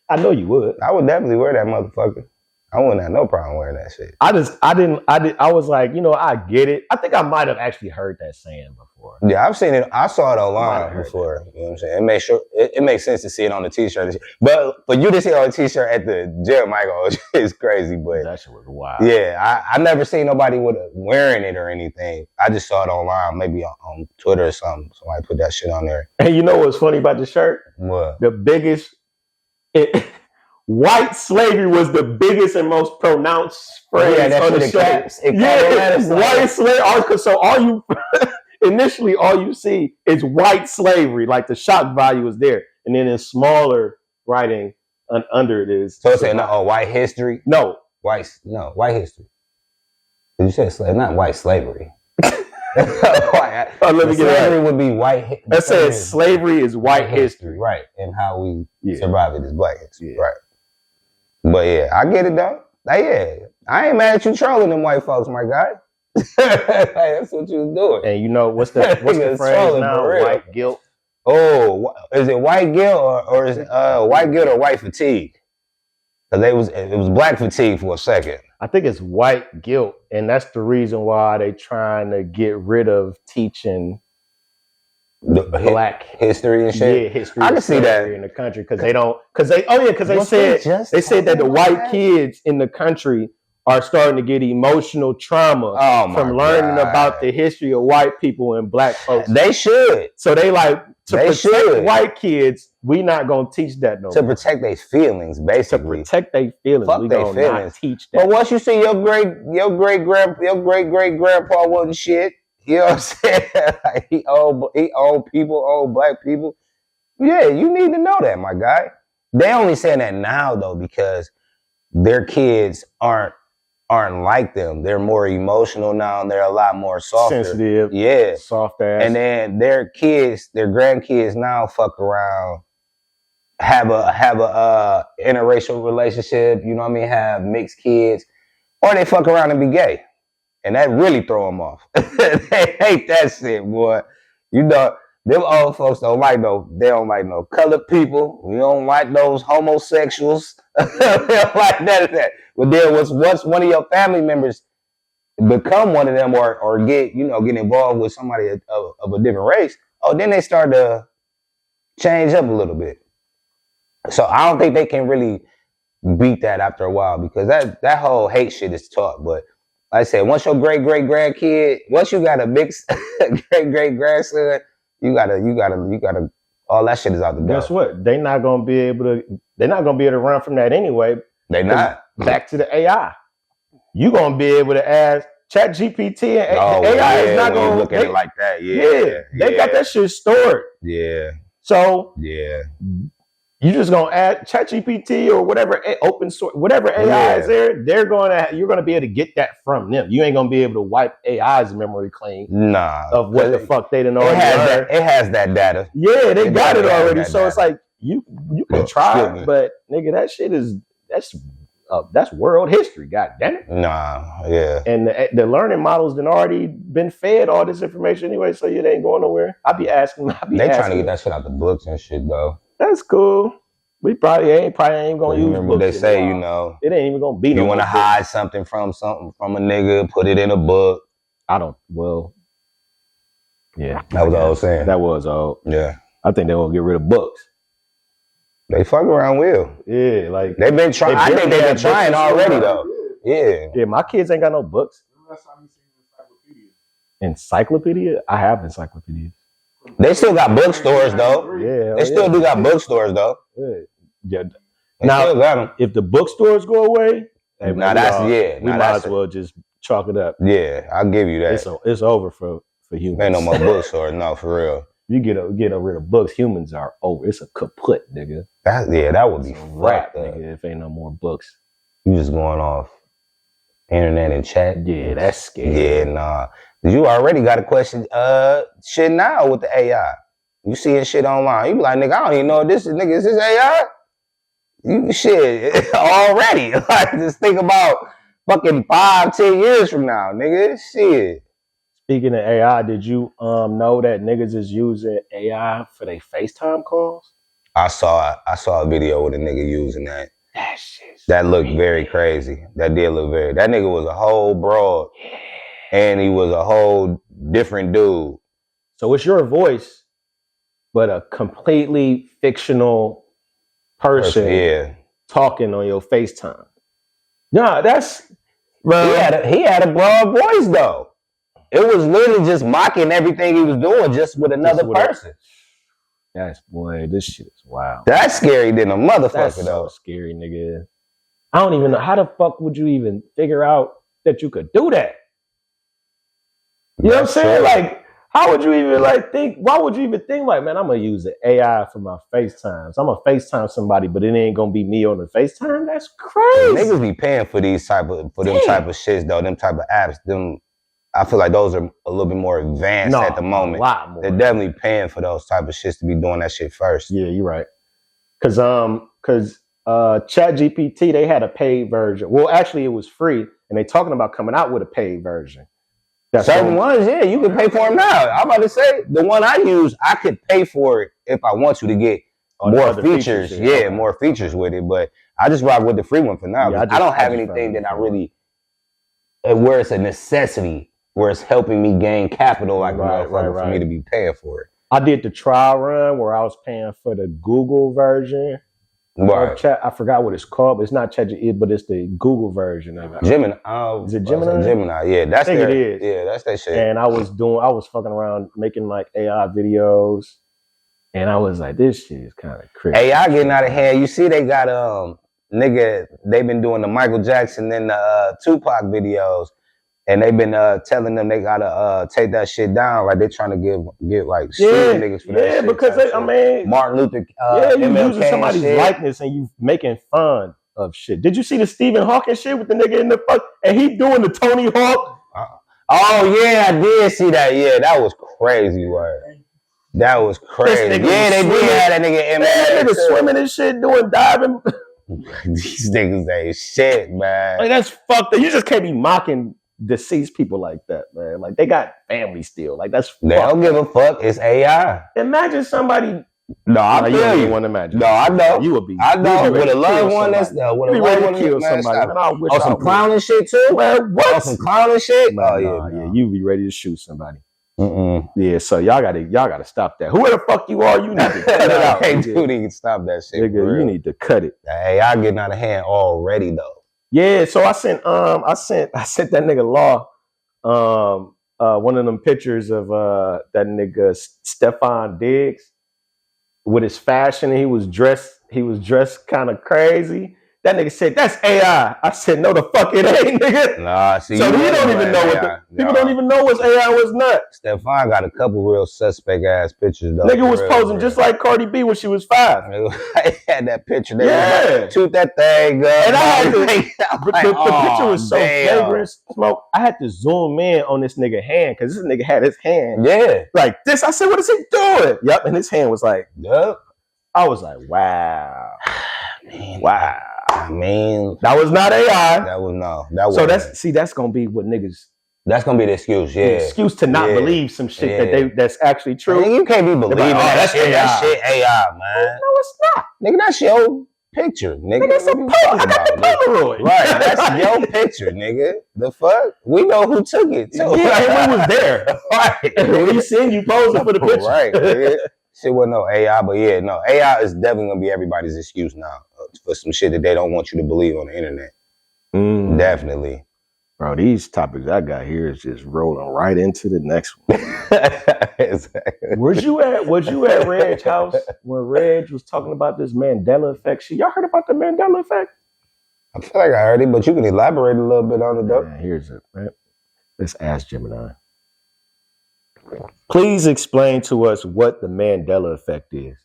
I know you would. I would definitely wear that motherfucker. I wouldn't have no problem wearing that shit. I was like, you know, I get it. I think I might have actually heard that saying before. Yeah, I've seen it. I saw it online before. You know what I'm saying? It makes sense to see it on the t-shirt. But for you to see it on a t-shirt at the gym, Michael, it's crazy. But that shit was wild. Yeah, I never seen nobody wearing it or anything. I just saw it online, maybe on Twitter or something. Somebody put that shit on there. And you know what's funny about the shirt? What? The biggest... White slavery was the biggest and most pronounced phrase on the shirt. White slavery. So initially all you see is white slavery, like the shock value is there, and then in smaller writing under it is. So it's saying white history? No, white history. Did you say slave? Not white slavery. Let me get slavery would be white. That says slavery is white history, right? And how we survive it is black history, right? But yeah, I get it though. I ain't mad at you trolling them white folks, my guy. That's what you was doing. And you know what's the phrase now? White guilt. Oh, is it white guilt or is it white guilt or white fatigue? Because it was black fatigue for a second. I think it's white guilt, and that's the reason why they trying to get rid of teaching the black history and shit. Yeah, history. I can see that in the country because they said that the white kids in the country are starting to get emotional trauma from learning about the history of white people and black folks. They should. So they protect white kids. We not gonna teach that no more. To protect their feelings, basically. To protect their feelings. Fuck we their gonna feelings. not teach that. But once you see your great great grandpa wasn't shit, you know what I'm saying? Like he old people, old black people. Yeah, you need to know that, my guy. They only saying that now though because their kids aren't like them. They're more emotional now and they're a lot more softer. Sensitive. Yeah. Soft ass. And then their grandkids now fuck around, have a interracial relationship, you know what I mean? Have mixed kids. Or they fuck around and be gay. And that really throw them off. They hate that shit, boy. You know, them old folks they don't like no colored people. We don't like those homosexuals. They don't like none of that. But then once one of your family members become one of them or get involved with somebody of a different race, then they start to change up a little bit. So I don't think they can really beat that after a while because that whole hate shit is taught. But like I said, once your great grandkid, once you got a mixed great grandson, you gotta all that shit is out the door. Guess what? They're not gonna be able to run from that anyway. They not. Back to the AI. You gonna be able to ask ChatGPT and AI is not gonna look at it like that. Yeah. They got that shit stored. Yeah. So yeah. You just gonna add ChatGPT or whatever open source, whatever AI is there. You're gonna be able to get that from them. You ain't gonna be able to wipe AI's memory clean. Nah, of what the fuck they didn't already learn. It has that data. Yeah, they got it already. So it's like you can try, but nigga, that shit that's world history. God damn it. Nah, yeah. And the learning models done already been fed all this information anyway, so it ain't going nowhere. I be asking. They trying to get that shit out the books and shit though. That's cool. We probably ain't gonna use. Remember they say, it ain't even gonna be. You want to hide something from a nigga, put it in a book. Yeah, that was the old saying. That was old. Yeah, I think they gonna get rid of books. They fuck around will. Yeah, like they've been trying. I think they've been trying already though. Yeah. My kids ain't got no books. Encyclopedia? I have encyclopedias. They still got bookstores though. Yeah, they still do got bookstores though. Yeah. They still got them. If the bookstores go away, we might as well just chalk it up. Yeah, I'll give you that. It's over for humans. Ain't no more bookstores, no, for real. You get rid of books, humans are over. It's a kaput, nigga. That would be rap, nigga. If ain't no more books, you just going off internet and chat. Yeah, that's scary. Yeah, nah. You already got a question. Shit now with the AI. You seeing shit online. You be like, nigga, I don't even know this is. Nigga, is this AI? You shit already. Like, just think about fucking 5-10 years from now, nigga. Shit. Speaking of AI, did you know that niggas is using AI for their FaceTime calls? I saw a video with a nigga using that. That looked very crazy. That did look very. That nigga was a whole broad. Yeah. And he was a whole different dude. So it's your voice, but a completely fictional person talking on your FaceTime. Nah, that's... He had a broad voice, though. It was literally just mocking everything he was doing just with another person. This shit is wild. That's scary than a motherfucker, That's though. So scary, nigga. I don't even know. How the fuck would you even figure out that you could do that? You know what I'm saying? Like, how would you even think? Why would you even think like, man, I'm gonna use the AI for my FaceTimes. I'm gonna FaceTime somebody, but it ain't gonna be me on the FaceTime. That's crazy. Niggas be paying for them type of shits though. Them type of apps. I feel like those are a little bit more advanced at the moment. A lot more. They're definitely paying for those type of shits to be doing that shit first. Yeah, you're right. Cause ChatGPT, they had a paid version. Well, actually, it was free, and they talking about coming out with a paid version. Certain ones, yeah, you can pay for them now. I'm about to say the one I use, I could pay for it if I want to get more features. Yeah, more features with it. But I just rock with the free one for now. Yeah, I don't have anything that I really where it's a necessity, where it's helping me gain capital like a motherfucker for me to be paying for it. I did the trial run where I was paying for the Google version. Right. I forgot what it's called, but it's not ChatGPT, but it's the Google version of it. Gemini. Is it Gemini? Gemini, yeah. That's it is. Yeah, that's that shit. And I was fucking around making like AI videos. And I was like, this shit is kind of crazy. AI getting out of hand. You see they got they've been doing the Michael Jackson and the Tupac videos. And they've been telling them they gotta take that shit down. Like they're trying to get like suing niggas for that shit. Yeah, because Martin Luther. You using somebody's likeness and you making fun of shit. Did you see the Stephen Hawking shit with the nigga in the fuck and he doing the Tony Hawk? Oh yeah, I did see that. Yeah, that was crazy. Word. That was crazy. Yeah, they did have that nigga in that nigga swimming and shit, doing diving. These niggas ain't shit, man. Like that's fucked up. You just can't be mocking deceased people like that, man. Like they got family still. Like that's they don't give a fuck. It's AI. Imagine somebody. No, I feel you. Want to imagine. No, I know. You would be. I know. With a loved one, that's with a loved one, kill somebody. Oh, some clowning shit too. Man, what? Oh, some clowning shit. Oh yeah. You be ready to shoot somebody. Yeah, so y'all gotta stop that. Whoever the fuck you are, you need to cut it out. Hey, dude, he can stop that shit. Nigga, you need to cut it. Hey, y'all getting out of hand already though. Yeah, so I sent that nigga Law one of them pictures of that nigga Stephon Diggs with his fashion. He was dressed kind of crazy. That nigga said, that's AI. I said, no, the fuck it ain't, nigga. Nah, see, so you don't even know people don't even know what's AI and what's not. Stephon got a couple real suspect ass pictures though. Nigga was posing just like Cardi B when she was 5. I had that picture. They shoot that thing up. And I had to, the picture was so flagrant, smoke. I had to zoom in on this nigga hand because this nigga had his hand like this. I said, what is he doing? Yep, and his hand was like, yep. I was like, wow. Man, wow. I mean, that was not AI. That was no. That was so that's gonna be what niggas. That's gonna be the excuse. Yeah, the excuse to not believe some shit that's actually true. I mean, you can't be believing that shit. That shit AI, man. No, it's not. Nigga, that's your picture, nigga. That's I got the Polaroid. Right, that's your picture, nigga. The fuck? We know who took it too. Yeah, we was there. Right. We seen you posing for the picture. Right. Nigga. Shit wasn't no AI, but yeah, no. AI is definitely gonna be everybody's excuse now for some shit that they don't want you to believe on the internet. Definitely. Bro, these topics I got here is just rolling right into the next one. Exactly. Was you at Reg's house when Reg was talking about this Mandela effect shit? Y'all heard about the Mandela effect? I feel like I heard it, but you can elaborate a little bit on it though. Yeah, here's it, right? Let's ask Gemini. Please explain to us what the Mandela effect is.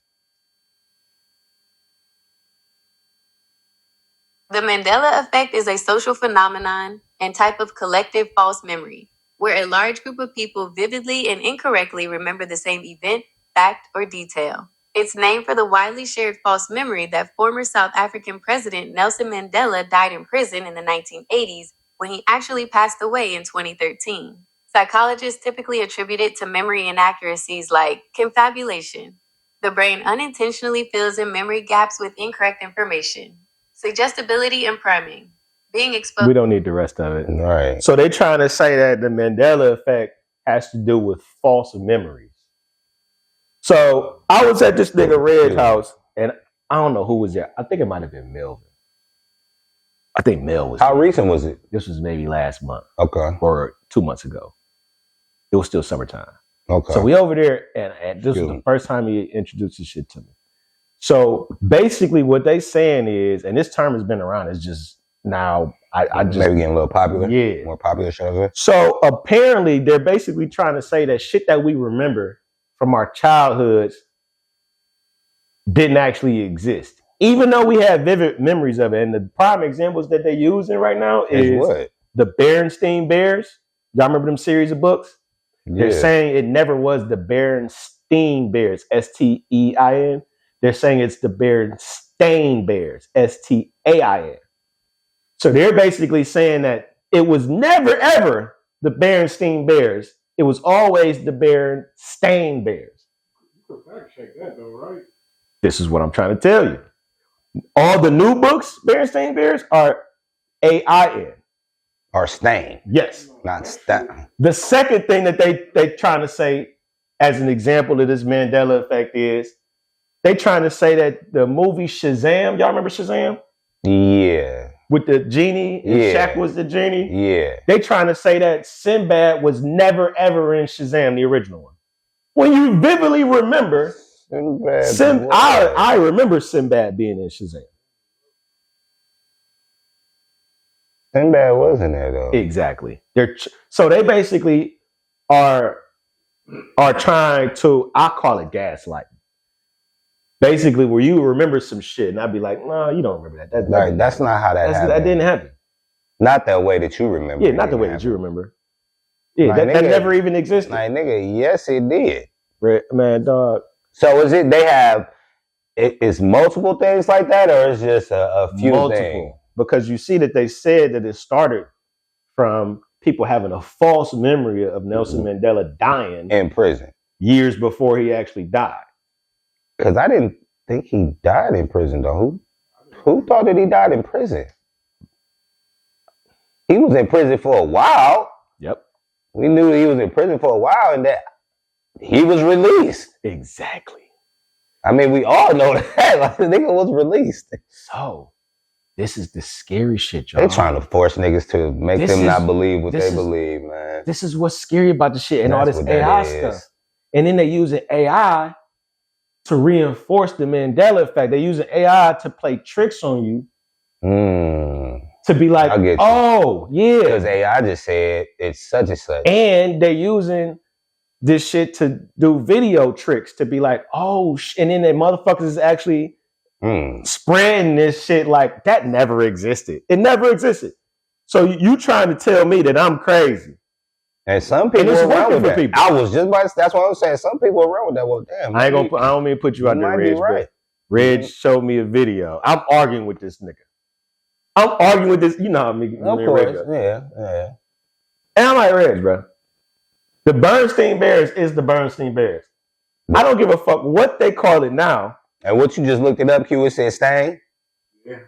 The Mandela effect is a social phenomenon and type of collective false memory, where a large group of people vividly and incorrectly remember the same event, fact, or detail. It's named for the widely shared false memory that former South African President Nelson Mandela died in prison in the 1980s when he actually passed away in 2013. Psychologists typically attribute it to memory inaccuracies like confabulation. The brain unintentionally fills in memory gaps with incorrect information. Suggestibility and priming. Being exposed. We don't need the rest of it. Right. So they're trying to say that the Mandela effect has to do with false memories. So I was at this nigga Red's house, and I don't know who was there. I think it might have been Melvin. I think Mel was How there. recent was it? This was maybe last month. Okay. Or 2 months ago. It was still summertime. Okay. So we over there, and this was the first time he introduced this shit to me. So basically what they saying is, and this term has been around, it's just now I just maybe getting a little popular. Yeah. More popular, should I say? So apparently they're basically trying to say that shit that we remember from our childhoods didn't actually exist. Even though we have vivid memories of it. And the prime examples that they're using right now is what? The Berenstain Bears. Y'all remember them series of books? Yeah. They're saying it never was the Berenstain Bears, S-T-E-I-N. They're saying it's the Berenstain Bears, S-T-A-I-N. So they're basically saying that it was never, ever the Berenstain Bears. It was always the Berenstain Bears. You can fact check that though, right? This is what I'm trying to tell you. All the new books, Berenstain Bears, are AIN. Or stain. Yes. Not stain. The second thing that they trying to say as an example of this Mandela effect is they trying to say that the movie Shazam, y'all remember Shazam? Yeah. With the genie, and Yeah. Shaq was the genie. Yeah. They trying to say that Sinbad was never ever in Shazam, the original one. When you vividly remember, I remember Sinbad being in Shazam. Sinbad wasn't there though. Exactly. So they basically are trying to, I call it gaslighting. Basically, where you remember some shit, and I'd be like, "No, you don't remember that. That's not how that happened. That didn't happen. Not that way that you remember. Yeah, not the way that you remember. Yeah, like, that never even existed. Like, nigga, yes, it did. Man, dog. So is it? They have it's multiple things like that, or it's just a few things? Because you see that they said that it started from people having a false memory of Nelson Mandela dying in prison years before he actually died. Because I didn't think he died in prison, though. Who thought that he died in prison? He was in prison for a while. Yep. We knew he was in prison for a while and that he was released. Exactly. I mean, we all know that. Like, the nigga was released. So, this is the scary shit, y'all. They trying to force niggas to make them not believe what they believe, man. This is what's scary about the shit and all this AI stuff. And then they using AI to reinforce the Mandela effect. They're using AI to play tricks on you. To be like, oh, yeah. Because AI just said it's such and such. And they're using this shit to do video tricks to be like, oh, and then the motherfuckers is actually spreading this shit like that never existed. It never existed. So you trying to tell me that I'm crazy. And some people are around with that. People. I was just about to, that's what I was saying. Some people are around with that. Well, damn. I don't mean to put you out there, Reg. Right. Reg showed me a video. I'm arguing with this nigga. I'm arguing with this. You know how me. Of course. Yeah. And I'm like, Reg, bro. The Berenstain Bears is the Berenstain Bears. I don't give a fuck what they call it now. And what you just looked it up, Q, it said stain? Yeah.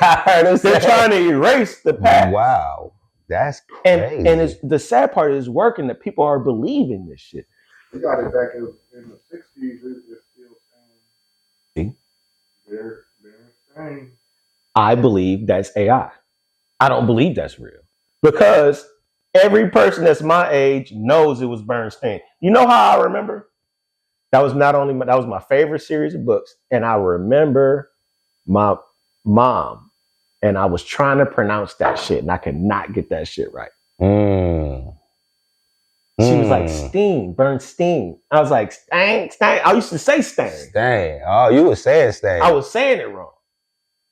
I heard him say. They're trying to erase the past. Wow. That's crazy. And it's, the sad part is working that people are believing this shit. We got it back in the 60s. It's still saying. See? They're saying. I believe that's AI. I don't believe that's real. Because every person that's my age knows it was Bernstein. You know how I remember? That was my favorite series of books. And I remember my mom. And I was trying to pronounce that shit, and I could not get that shit right. She was like, Steen, Bernstein. I was like, Stain. I used to say Stain. Stain. Oh, you were saying Stain. I was saying it wrong.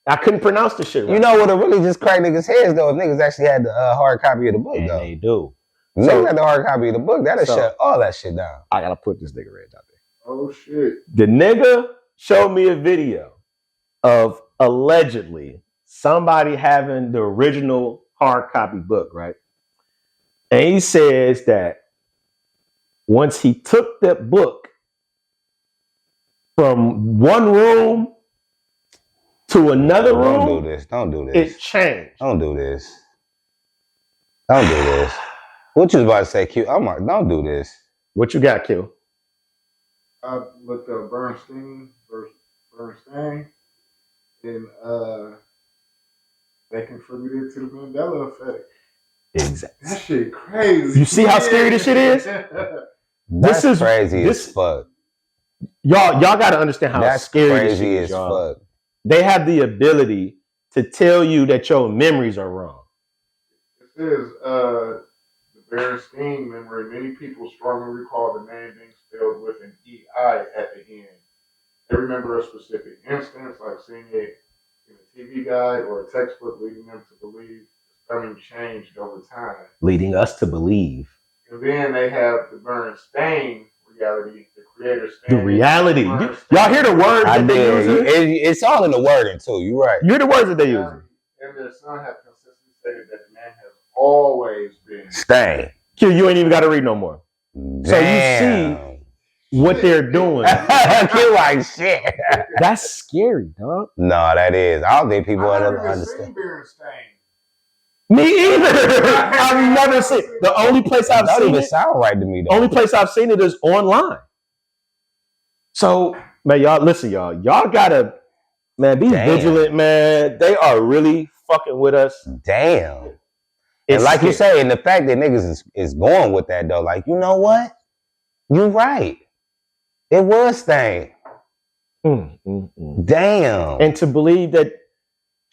I couldn't pronounce the shit right. You know what? It really just cracked niggas' heads, though, if niggas actually had the hard copy of the book, and though. They do. Niggas had the hard copy of the book. That'll shut all that shit down. I gotta put this nigga Reg out there. Oh, shit. The nigga showed me a video of allegedly somebody having the original hard copy book, right? And he says that once he took that book from one room to another room, Don't do this. Don't do this. It changed. Don't do this. Don't do this. What you was about to say, Q? I'm like, don't do this. What you got, Q? I looked up Bernstein versus Bernstein, and they contributed to the Mandela effect. Exactly. That shit crazy. You see how scary this shit is? This is crazy as fuck. Y'all got to understand how scary this shit is, y'all. Fuck. They have the ability to tell you that your memories are wrong. It says the Berenstain memory. Many people strongly recall the name being spelled with an EI at the end. They remember a specific instance, like seeing it in a TV guide or a textbook, leading them to believe the spelling changed over time. Leading us to believe. And then they have the Berenstain reality, the creator. The reality. Y'all hear the words that they use? It's all in the wording, too. You're right. You hear the words that they use? And their son have consistently stated that the man has always been Stain. Q, you ain't even got to read no more. Damn. So you see what they're doing. Q like shit. That's scary, dog. No, that is. I don't think people I never understand. seen Berenstain. Me either. I've never seen. The only place I've That seen even it. sound right to me. Though. Only place I've seen it is online. So, man, y'all listen, y'all. Y'all gotta, man, be vigilant, man. They are really fucking with us. Damn. And like you say, and the fact that niggas is going with that though, like, you know what? You right. It was thing. Damn. And to believe that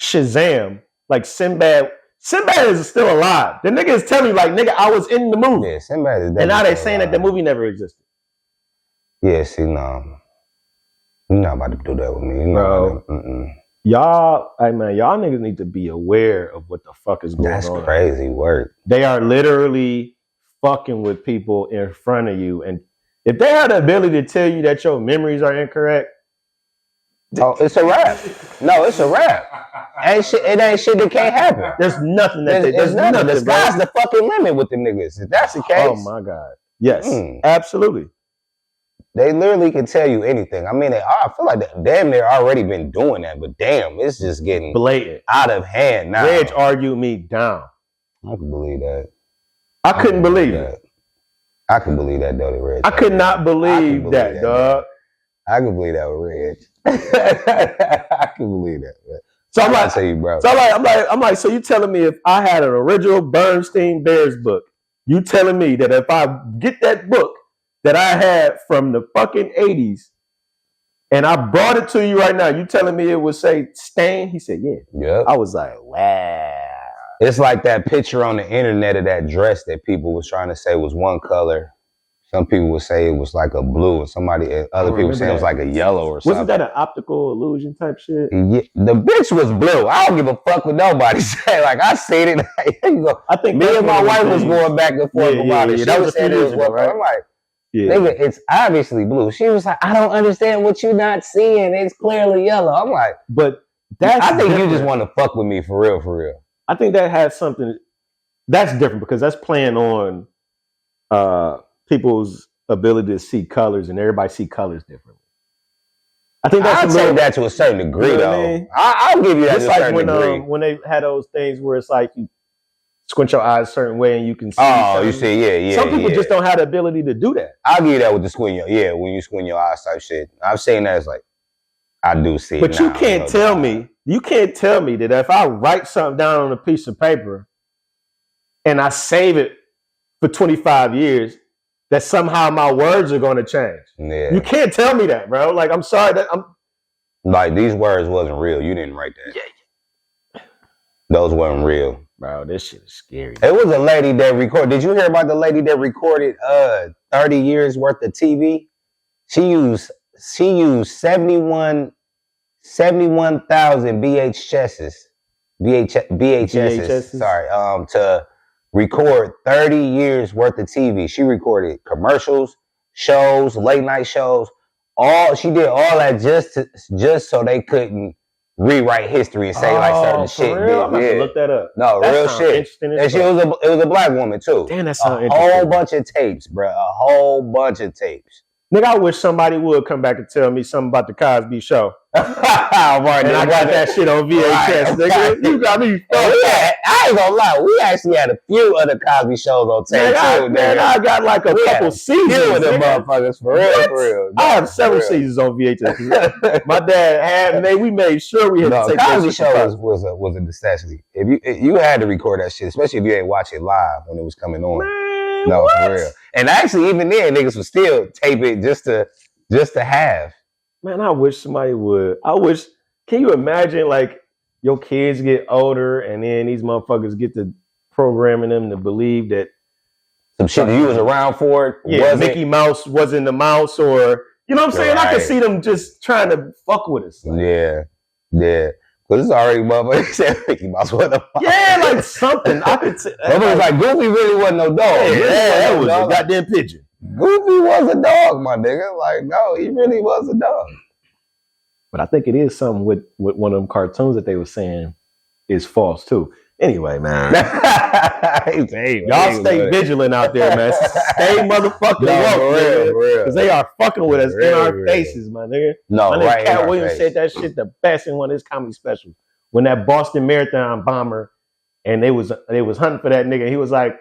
Shazam, like Sinbad is still alive. The nigga is telling you, like, nigga, I was in the movie. Yeah, Sinbad is. And now they saying that the movie never existed. Yeah, see, no. You're not about to do that with me. Bro. Y'all, hey man, y'all niggas need to be aware of what the fuck is going on. That's crazy work. They are literally fucking with people in front of you. And if they had the ability to tell you that your memories are incorrect, oh, it's a wrap. No, it's a wrap. It ain't shit that can't happen. There's nothing that there's nothing. The sky's the fucking limit with the niggas. If that's the case. Oh my God. Yes, absolutely. They literally can tell you anything. I mean, I feel like damn, they've already been doing that, but damn, it's just getting blatant, out of hand now. Reg argued me down. I can believe that. I couldn't believe it. I can believe that though, Reg. I could not believe that, dog. I can believe that with Reg. I can believe that. Man. So I'm like, tell you, bro. So I'm like, so you telling me if I had an original Bernstein Bears book, you telling me that if I get that book that I had from the fucking 80s and I brought it to you right now, you telling me it would say Stain? He said, yeah. Yep. I was like, wow. It's like that picture on the internet of that dress that people was trying to say was one color. Some people would say it was like a blue, and other people say it was like a yellow or something. Wasn't that an optical illusion type shit? Yeah, the bitch was blue. I don't give a fuck what nobody say. Like, I seen it. I think me and my wife was going back and forth about it. She was saying it was one color. I'm like, nigga, it's obviously blue. She was like, I don't understand what you're not seeing. It's clearly yellow. I'm like, but that's I think different. You just want to fuck with me for real, for real. I think that has something that's different because that's playing on people's ability to see colors, and everybody see colors differently. I think that's I'd say that to a certain degree, you know though. I mean? I'll give you that to a certain degree. When they had those things where it's like you squint your eyes a certain way and you can see. Oh, you see, yeah. Some people just don't have the ability to do that. I'll give you that with the squint your, when you squint your eyes type shit. I've seen that as like, I do see but it. But you can't tell me that if I write something down on a piece of paper and I save it for 25 years, that somehow my words are going to change. Yeah. You can't tell me that, bro. Like, I'm sorry that I'm. Like, these words wasn't real. You didn't write that. Yeah. Those weren't real. Bro, this shit is scary. It was a lady that recorded. Did you hear about the lady that recorded 30 years worth of TV? She used 71,000 VHSs. Sorry, to record 30 years worth of TV. She recorded commercials, shows, late night shows. She did all that just so they couldn't rewrite history and say like certain shit. Real? I'm gonna look that up. No, that real shit. And it was a black woman too. Damn, that sounds interesting. A whole bunch of tapes, bro. A whole bunch of tapes. Nigga, I wish somebody would come back and tell me something about the Cosby Show. Right, and I got that shit on VHS, right, nigga. You got me. I ain't gonna lie. We actually had a few other Cosby shows on tape too. Man, I got like a couple seasons. Few of them motherfuckers for real. I have several seasons on VHS. My dad had. We made sure we had to take Cosby Show was a necessity. If you had to record that shit, especially if you ain't watch it live when it was coming on. Man, no, what? For real. And actually, even then, niggas would still tape it just to have. Man, I wish somebody would. Can you imagine like your kids get older and then these motherfuckers get to programming them to believe that some shit that you was around for it. Yeah, Mickey Mouse wasn't the mouse, or you know what I'm saying? Right. I can see them just trying to fuck with us. Like. Yeah. Because it's already motherfucker said Mickey Mouse wasn't a mouse. Yeah, like something. I could say. Like Goofy really wasn't no dog. Yeah, that was a goddamn pigeon. Goofy was a dog, my nigga. Like, no, he really was a dog. But I think it is something with one of them cartoons that they were saying is false too. Anyway, man. Hey, Y'all stay vigilant out there, man. Stay motherfucking woke, because they are fucking with us in our faces, my nigga. No, my nigga right. Cat Williams said that shit the best in one of his comedy specials. When that Boston Marathon bomber, and they was hunting for that nigga. He was like,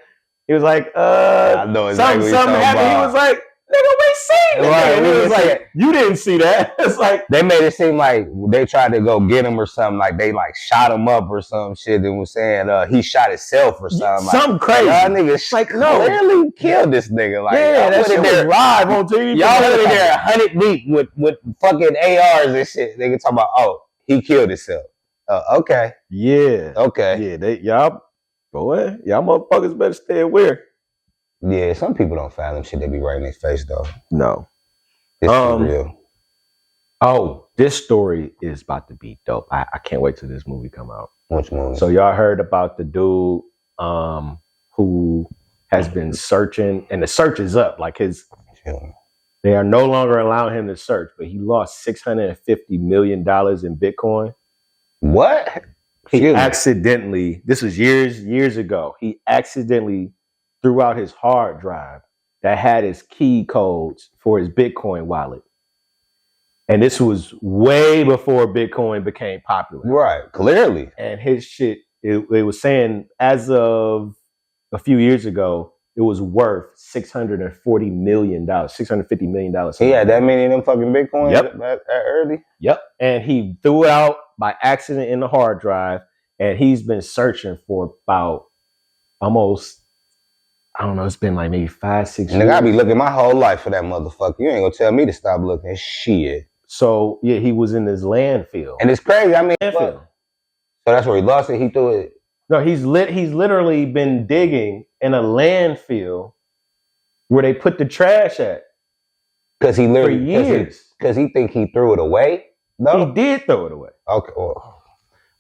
I know exactly something happened. He was like, nigga, we seen it. Right, and he was like, you didn't see that. It's like they made it seem like they tried to go get him or something. Like they like shot him up or some shit. And was saying he shot himself or something. Something crazy. Y'all niggas like no, clearly killed this nigga. Like that shit was live on TV. Y'all went in there 100 deep with fucking ARs and shit. They can talk about he killed himself. Okay. Yeah. Okay. Yeah. Y'all motherfuckers better stay aware. Yeah, some people don't fathom shit. They be right in their face though. No. It's real. Oh, this story is about to be dope. I can't wait till this movie come out. Which movie? So y'all heard about the dude who has been searching, and the search is up. Like they are no longer allowing him to search, but he lost $650 million in Bitcoin. What? He accidentally, this was years ago, he accidentally threw out his hard drive that had his key codes for his Bitcoin wallet. And this was way before Bitcoin became popular. Right, clearly. And his shit, it was saying as of a few years ago, it was worth $640 million, $650 million. He had that many of them fucking Bitcoins that early? Yep. And he threw it out by accident in the hard drive. And he's been searching for about almost, I don't know, it's been like maybe 5-6 years. Nigga, I be looking my whole life for that motherfucker. You ain't gonna tell me to stop looking. Shit. So, yeah, he was in his landfill. And it's crazy. I mean, so that's where he lost it. He threw it. No, he's literally been digging in a landfill where they put the trash at. Because he literally, for years. Because he think he threw it away? No? He did throw it away. Okay. Well,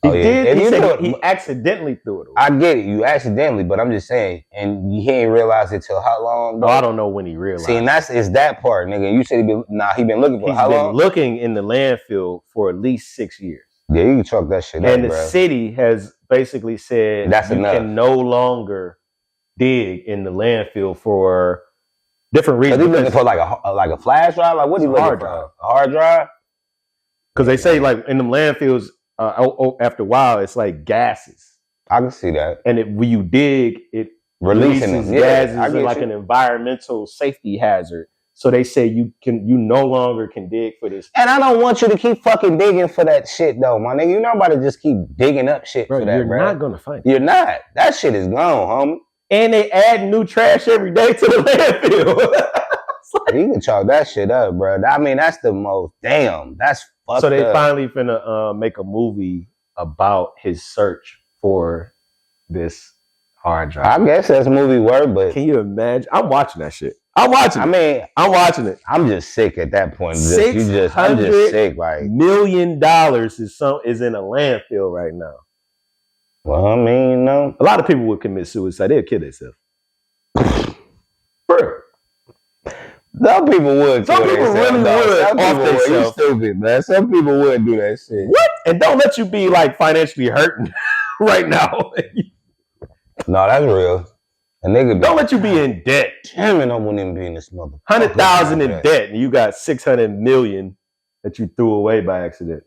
he did. He said he accidentally threw it away. I get it. You accidentally, but I'm just saying, and he ain't realized it till how long? No, I don't know when he realized. See, and it's that part, nigga. You said he been looking for how long? He's been looking in the landfill for at least 6 years. Yeah, you can chalk that shit up, and the city has basically said that's enough. Can no longer dig in the landfill for different reasons. Are they looking for like a flash drive? Like what are you looking for? A hard drive? Because they say like in them landfills, after a while, it's like gases. I can see that. And when you dig, it releases gases like an environmental safety hazard. So they say you no longer can dig for this. And I don't want you to keep fucking digging for that shit though, my nigga. You're not about to just keep digging up shit for that, You're not gonna find it. You're not. That shit is gone, homie. And they add new trash every day to the landfill. You can chalk that shit up, bro. I mean, that's the most that's fucked up. So they finally finna make a movie about his search for this hard drive. I guess that's movie work, but can you imagine? I'm watching that shit. I'm watching it. I'm just sick at that point. I'm just sick. Like $600 million is in a landfill right now. Well, I mean, no. A lot of people would commit suicide. They'll kill themselves. For real. Some people would. Some people really would. Some people would. You stupid, man. Some people would do that shit. What? And don't let you be like financially hurting right now. No, that's real. A nigga don't let you be in debt. Damn it, I wouldn't even be in this motherfucker. 100,000 in debt, and you got 600 million that you threw away by accident.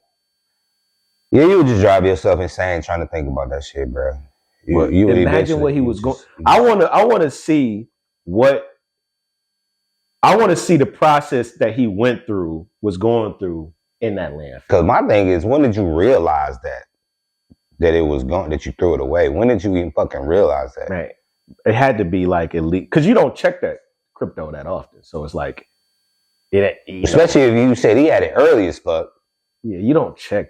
Yeah, you would just drive yourself insane trying to think about that shit, bro. You imagine what he was going. I want to see what. I want to see the process that he went through, was going through in that land. Because my thing is, when did you realize that it was gone, that you threw it away? When did you even fucking realize that? Right. It had to be like at least, because you don't check that crypto that often. So it's like, especially if you said he had it early as fuck. Yeah, you don't check.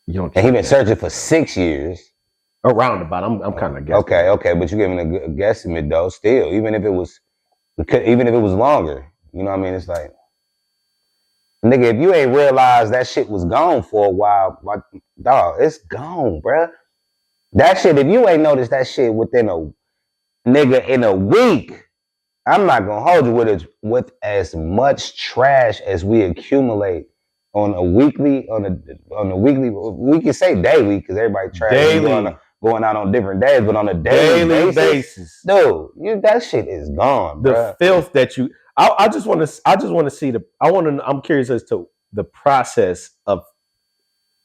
And he been searching for 6 years. Around about. I'm kind of guessing. Okay, but you're giving a guesstimate though. Still, even if it was longer, you know what I mean? It's like, nigga, if you ain't realized that shit was gone for a while, like, dog, it's gone, bruh. That shit, if you ain't noticed that shit within in a week, I'm not gonna hold you with as much trash as we accumulate on a weekly, we can say daily, because everybody trash. Daily. going out on different days, but on a daily basis, dude, that shit is gone. The bruh. filth that you. I just want to see the. I'm curious as to the process of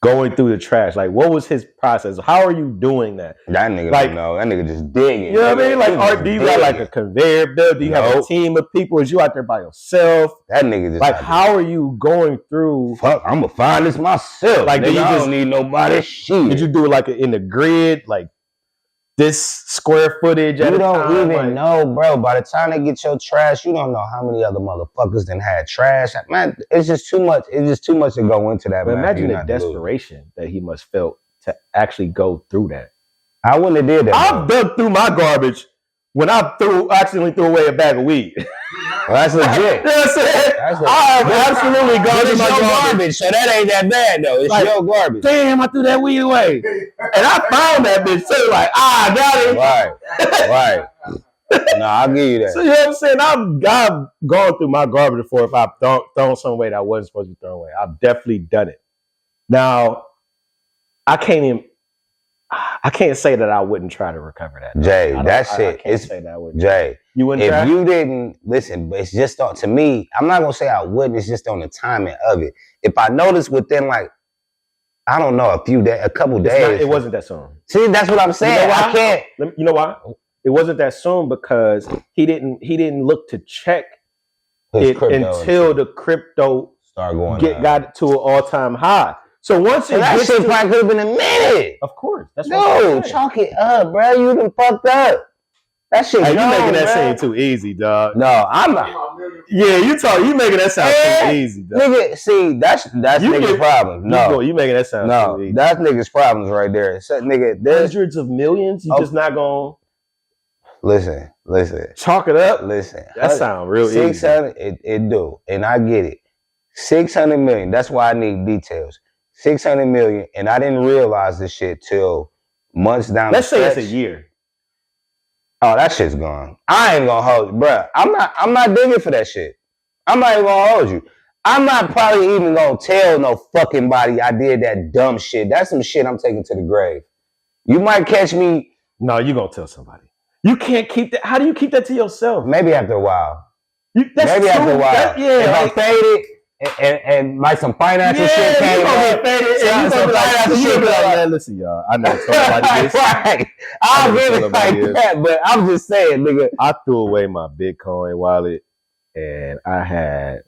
going through the trash. Like, what was his process? How are you doing that? That nigga like, don't know. That nigga just digging. You know what I mean? Like, do you got like a conveyor belt? Do you have a team of people? Is you out there by yourself? That nigga just like, how are you going through? Fuck, I'm gonna find this myself. Like, nigga, I don't need nobody's shit. Did you do it like in the grid? Like, this square footage at you a don't time? even know, bro. By the time they get your trash, you don't know how many other motherfuckers done had trash. Man, it's just too much. It's just too much to go into that. But man, imagine the desperation that he must felt to actually go through that. I wouldn't have did that. I've dug through my garbage when I accidentally threw away a bag of weed. Well, that's legit. You know what I'm saying? I've absolutely gone through my garbage. So that ain't that bad though. It's like, your garbage. Damn, I threw that weed away. And I found that bitch too. Like, I got it. Right. No, I'll give you that. So you know what I'm saying? I've gone through my garbage before if I've thrown some away that I wasn't supposed to be thrown away. I've definitely done it. Now, I can't say that I wouldn't try to recover that. Jay, that shit. I can't say that I wouldn't. Jay, you wouldn't. If you didn't listen, it's just to me. I'm not gonna say I wouldn't. It's just on the timing of it. If I noticed within like, I don't know, a couple days, it wasn't that soon. See, that's what I'm saying. You know I can't. You know why? It wasn't that soon because he didn't look to check it until the crypto started going got to an all-time high. So once it that shit probably could have been a minute. Of course. That's no, chalk it up, bro. You done fucked up. That shit. Hey, you making that seem too easy, dog. No, I'm not. Yeah, you making that sound too easy, dog. Nigga, see, that's nigga's problems. No, you making that sound too easy. That's nigga's problems right there. So, nigga, there's hundreds of millions. You just not gonna listen. Chalk it up. Listen, that sound real easy. 600, it do, and I get it. 600 million. That's why I need details. 600 million, and I didn't realize this shit till months down the stretch. Let's say it's a year. Oh, that shit's gone. I ain't gonna hold you, bruh. I'm not digging for that shit. I'm not even gonna hold you. I'm not probably even gonna tell no fucking body I did that dumb shit. That's some shit I'm taking to the grave. You might catch me. No, you gonna tell somebody. You can't keep that. How do you keep that to yourself? Maybe after a while. After a while. If I faded and like some financial shit came up. Listen, y'all. I never told nobody this. Right. I'll give it like that, but I'm just saying, nigga. I threw away my Bitcoin wallet and I had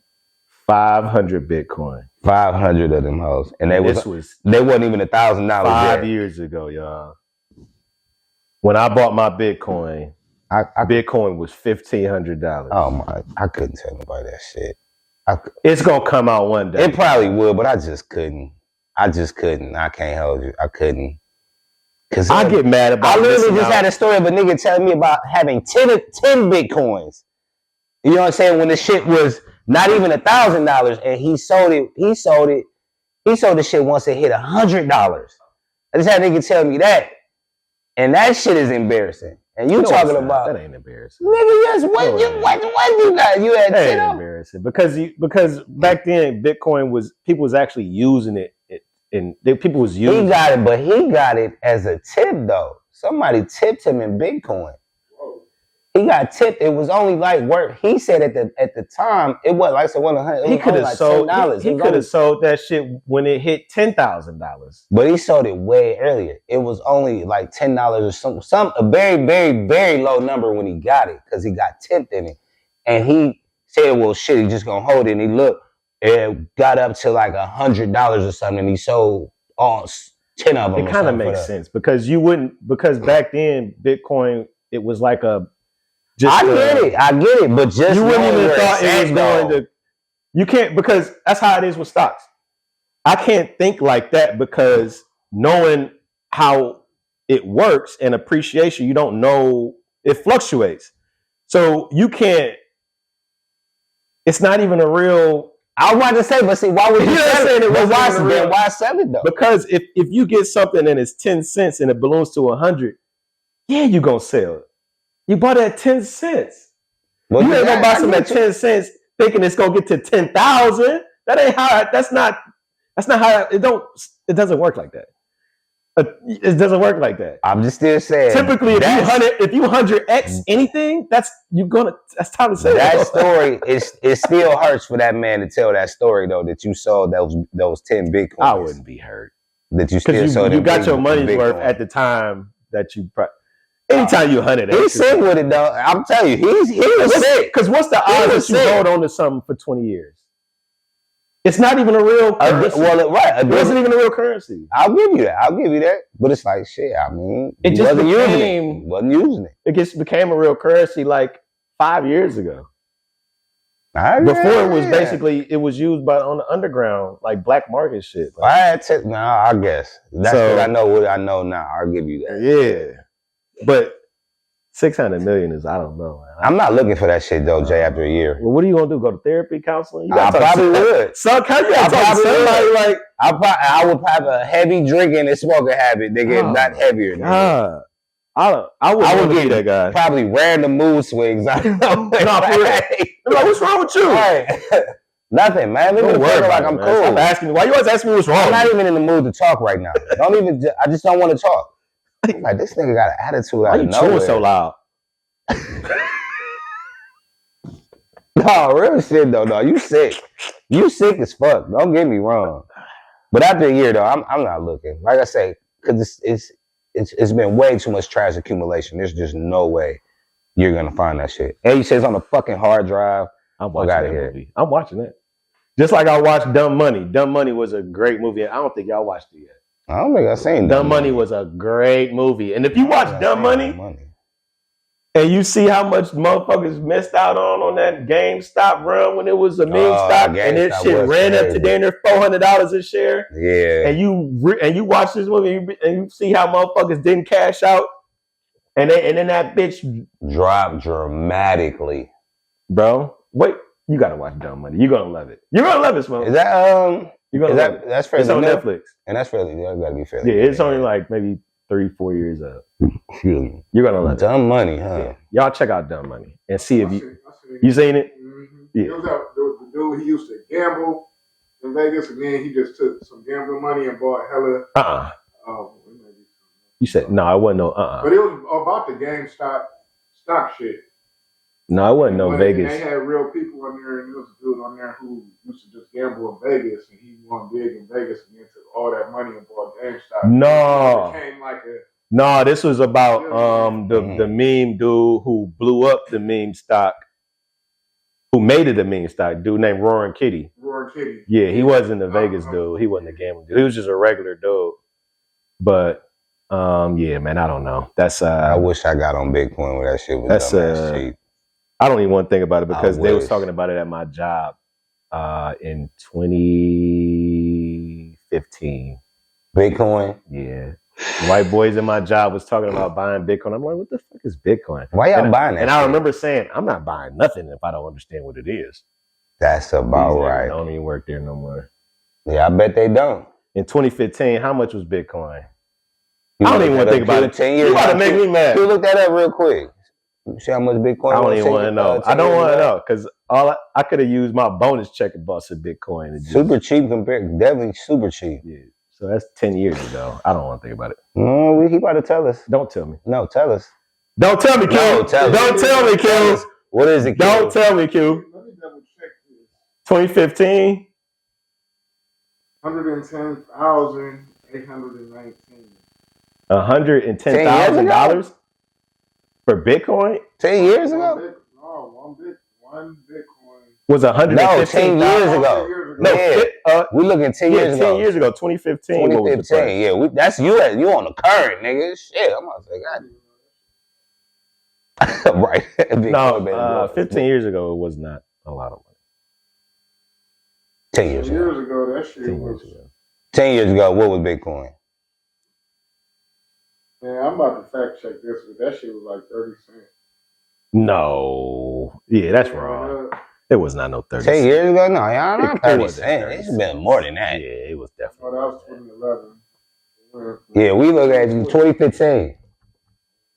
500 Bitcoin. 500 of them hoes. And they wasn't even $1,000. 5 years ago, y'all. When I bought my Bitcoin, Bitcoin was $1,500. Oh my! I couldn't tell nobody that shit. It's gonna come out one day. It probably would, but I just couldn't. I can't hold you. I couldn't. Cause I get mad about. I literally just had a story of a nigga telling me about having 10 Bitcoins. You know what I'm saying? When the shit was not even $1,000, and he sold it. He sold the shit once it hit $100. I just had a nigga tell me that, and that shit is embarrassing. And you talking about that ain't embarrassing, nigga? Yes, what you got? You had that ain't embarrassing because back then Bitcoin people was actually using it, and people was using. He got it, but he got it as a tip though. Somebody tipped him in Bitcoin. He got tipped. It was only like work. He said at the time it was like $100. He could have sold. He could have sold that shit when it hit $10,000. But he sold it way earlier. It was only like $10 or some a very very very low number when he got it because he got tipped in it, and he said, "Well, shit, he just gonna hold it." And he looked, it got up to like $100 or something, and he sold all 10 of them. It kind of makes sense because back then Bitcoin it was like a. I get it, but just you wouldn't even thought it was going to. You can't because that's how it is with stocks. I can't think like that because knowing how it works and appreciation, you don't know it fluctuates. So you can't. It's not even a real. I was about to say, but see, why would you sell it? Why sell it though? Because if you get something and it's 10 cents and it balloons to 100, yeah, you gonna sell it. You bought it at 10 cents. Well, you ain't gonna buy something at 10 cents thinking it's gonna get to 10,000. That ain't how. That's not how. It doesn't work like that. It doesn't work like that. I'm just still saying. Typically, if you 100x anything, that's time to say that story. It still hurts for that man to tell that story though, that you sold those 10 Bitcoins. I wouldn't be hurt. That you still sold. You got your money's worth at the time that you. Anytime you 100x. He's sick with it though. I'm telling you, he was sick. Because what's the odds that you hold on to something for 20 years? It's not even a real currency. It wasn't even a real currency. I'll give you that. But it's like shit. I mean, it just wasn't using it. It just became a real currency like 5 years ago. Before it was basically, it was used on the underground, like black market shit. I guess that's what I know. What I know now, I'll give you that. Yeah, but 600 million is, I don't know. I'm not looking for that shit though, Jay. After a year, well, what are you gonna do? Go to therapy, counseling? I probably would. So how you gotta talk to somebody like? I would have a heavy drinking and smoking habit. They get not heavier. I would get that guy. Probably random mood swings. I don't know. Like, what's wrong with you? Right. Nothing, man. Don't worry like I'm cool. I'm asking you. Why you always asking me what's wrong? I'm not even in the mood to talk right now. I just don't want to talk. I'm like, this nigga got an attitude out of nowhere. Why you chewing so loud? No, real shit though. No, you sick. You sick as fuck. Don't get me wrong. But after a year though, I'm not looking. Like I say, because it's been way too much trash accumulation. There's just no way you're gonna find that shit. And you say it's on a fucking hard drive. I'm watching that movie. I'm watching it. Just like I watched Dumb Money. Dumb Money was a great movie. I don't think y'all watched it yet. I don't think I've seen Dumb Money was a great movie. And if you watch Dumb Money and you see how much motherfuckers missed out on that GameStop run when it was a meme stock and that shit ran up to damn near $400 a share. Yeah. And you watch this movie and you see how motherfuckers didn't cash out and then that bitch dropped dramatically. Bro, wait, you gotta watch Dumb Money. You're gonna love it. You're gonna love it, Smoke. Is that that's fairly it's on Netflix. And that's fairly gotta be fairly. Yeah, it's only like maybe 3-4 years up. You're gonna love Dumb Money, huh? Yeah. Y'all check out Dumb Money and see if you seen it. Mm-hmm. Yeah. There was the dude, he used to gamble in Vegas, and then he just took some gambling money and bought hella. You said no, it wasn't no. But it was about the GameStop stock shit. No, it wasn't no Vegas. They had real people on there, and there was a dude on there who used to just gamble in Vegas, and he won big in Vegas, and then took all that money and bought GameStop. No, it became like no. This was about the meme dude who blew up the meme stock, who made it a meme stock. Dude named Roaring Kitty. Roaring Kitty. Yeah, he wasn't a Vegas dude. He wasn't a gambling dude. He was just a regular dude. But yeah, man, I don't know. That's I wish I got on Bitcoin where that shit was cheap. I don't even want to think about it because they was talking about it at my job in 2015. Bitcoin? Yeah. White boys in my job was talking about buying Bitcoin. I'm like, what the fuck is Bitcoin? Why y'all buying that? And I remember saying, I'm not buying nothing if I don't understand what it is. That's about right. I don't even work there no more. Yeah, I bet they don't. In 2015, how much was Bitcoin? I don't even want to think about it. 10 years. You about to make me mad. You look that up real quick. See how much Bitcoin? I don't even want to know. I don't want to know because I could have used my bonus check and bought some Bitcoin. Super cheap compared, definitely super cheap. Yeah, so that's 10 years ago. I don't want to think about it. No, he about to tell us. Don't tell me. No, tell us. Don't tell me, Q. No, tell don't tell me, Q. What is it, Q? Don't tell me, Q. Let me double check this. 2015. $110,819. $110,000 for Bitcoin? 10 years ago? One Bitcoin was 115. No, 10 years ago. No, we looking 10 years ago. 10 years ago, 2015. 2015, yeah. That's you on the current, nigga. Shit, I'm about to say, God. Right. No, 15 years ago, it was not a lot of money. 10 years ago. That shit 10 was. years ago. 10 years ago, what was Bitcoin? Man, I'm about to fact check this, but that shit was like 30 cents. No. Yeah, that's wrong. It was not no 30 10 years ago? No, y'all not 30 cents. It's been more than that. Yeah, it was definitely. Oh, that was 2011. Yeah, we look at 2015.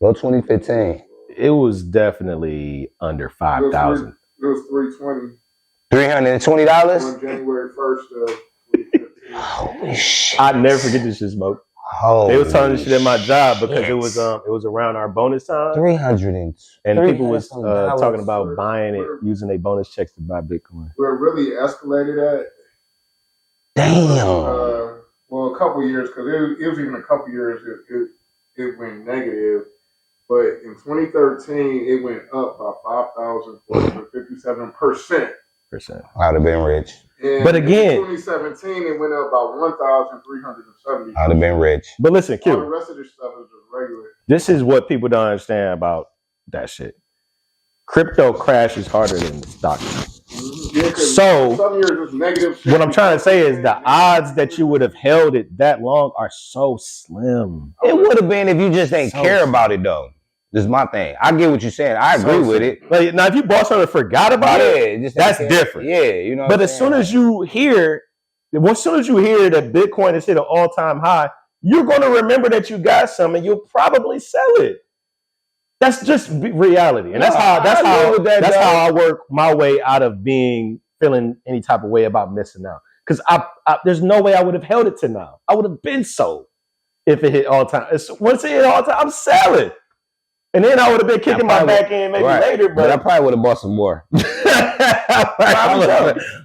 Go 2015. It was definitely under 5,000. It was $320. $320? On January 1st of 2015. Holy shit. I'd never forget this shit, Smoke. They was telling this shit at my job because it was around our bonus time. 300 and people was talking about buying it, using their bonus checks to buy Bitcoin. Where it really escalated at. Damn. Well, a couple years, because it was even a couple years it went negative. But in 2013, it went up by 5,457%. I'd have been rich. And but again, in 2017, it went up by 1,370. I'd have been rich. But listen, Q. All the rest of this stuff is just regular. This is what people don't understand about that shit. Crypto crashes harder than the stock. Yeah, so some years it's negative. What I'm trying to say is the odds that you would have held it that long are so slim. It would have been if you just ain't care about it though. This is my thing. I get what you're saying. I agree with it. Like, now, if you bought something and forgot about it, that's different. Yeah, you know. But as soon as you hear that Bitcoin has hit an all-time high, you're going to remember that you got some, and you'll probably sell it. That's just reality, and that's how I work my way out of feeling any type of way about missing out. Because there's no way I would have held it to now. I would have been sold if it hit all-time. Once it hit all-time, I'm selling. And then I would have been kicking my back end maybe later, but I probably would have bought some more. I'm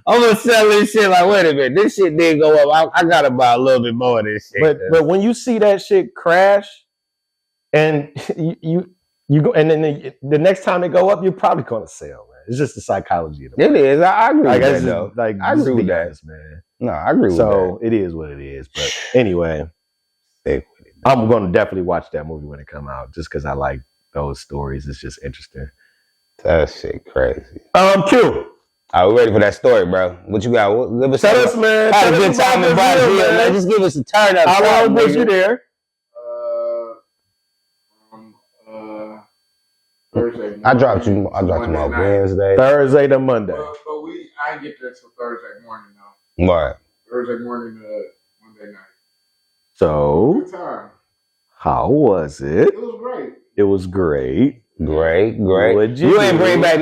gonna sell this shit like, wait a minute, this shit didn't go up. I gotta buy a little bit more of this shit. But when you see that shit crash, and you go, and then the next time it go up, you're probably gonna sell, man. It's just the psychology of it. It is. I agree with that, though. I agree with that, man. No, I agree with that. So it is what it is. But anyway, I'm gonna definitely watch that movie when it come out, just because I like those stories. It's just interesting. That shit crazy. Q. Are we ready for that story, bro? What you got? Tell us, man. Had a good time in Brazil, man. Just give us a turn up. How long was you there? Thursday. I dropped you off Wednesday. Thursday to Monday. But I didn't get there till Thursday morning, though. Right. Thursday morning to Monday night. So, good time. How was it? It was great. It was great. Great. You ain't bring back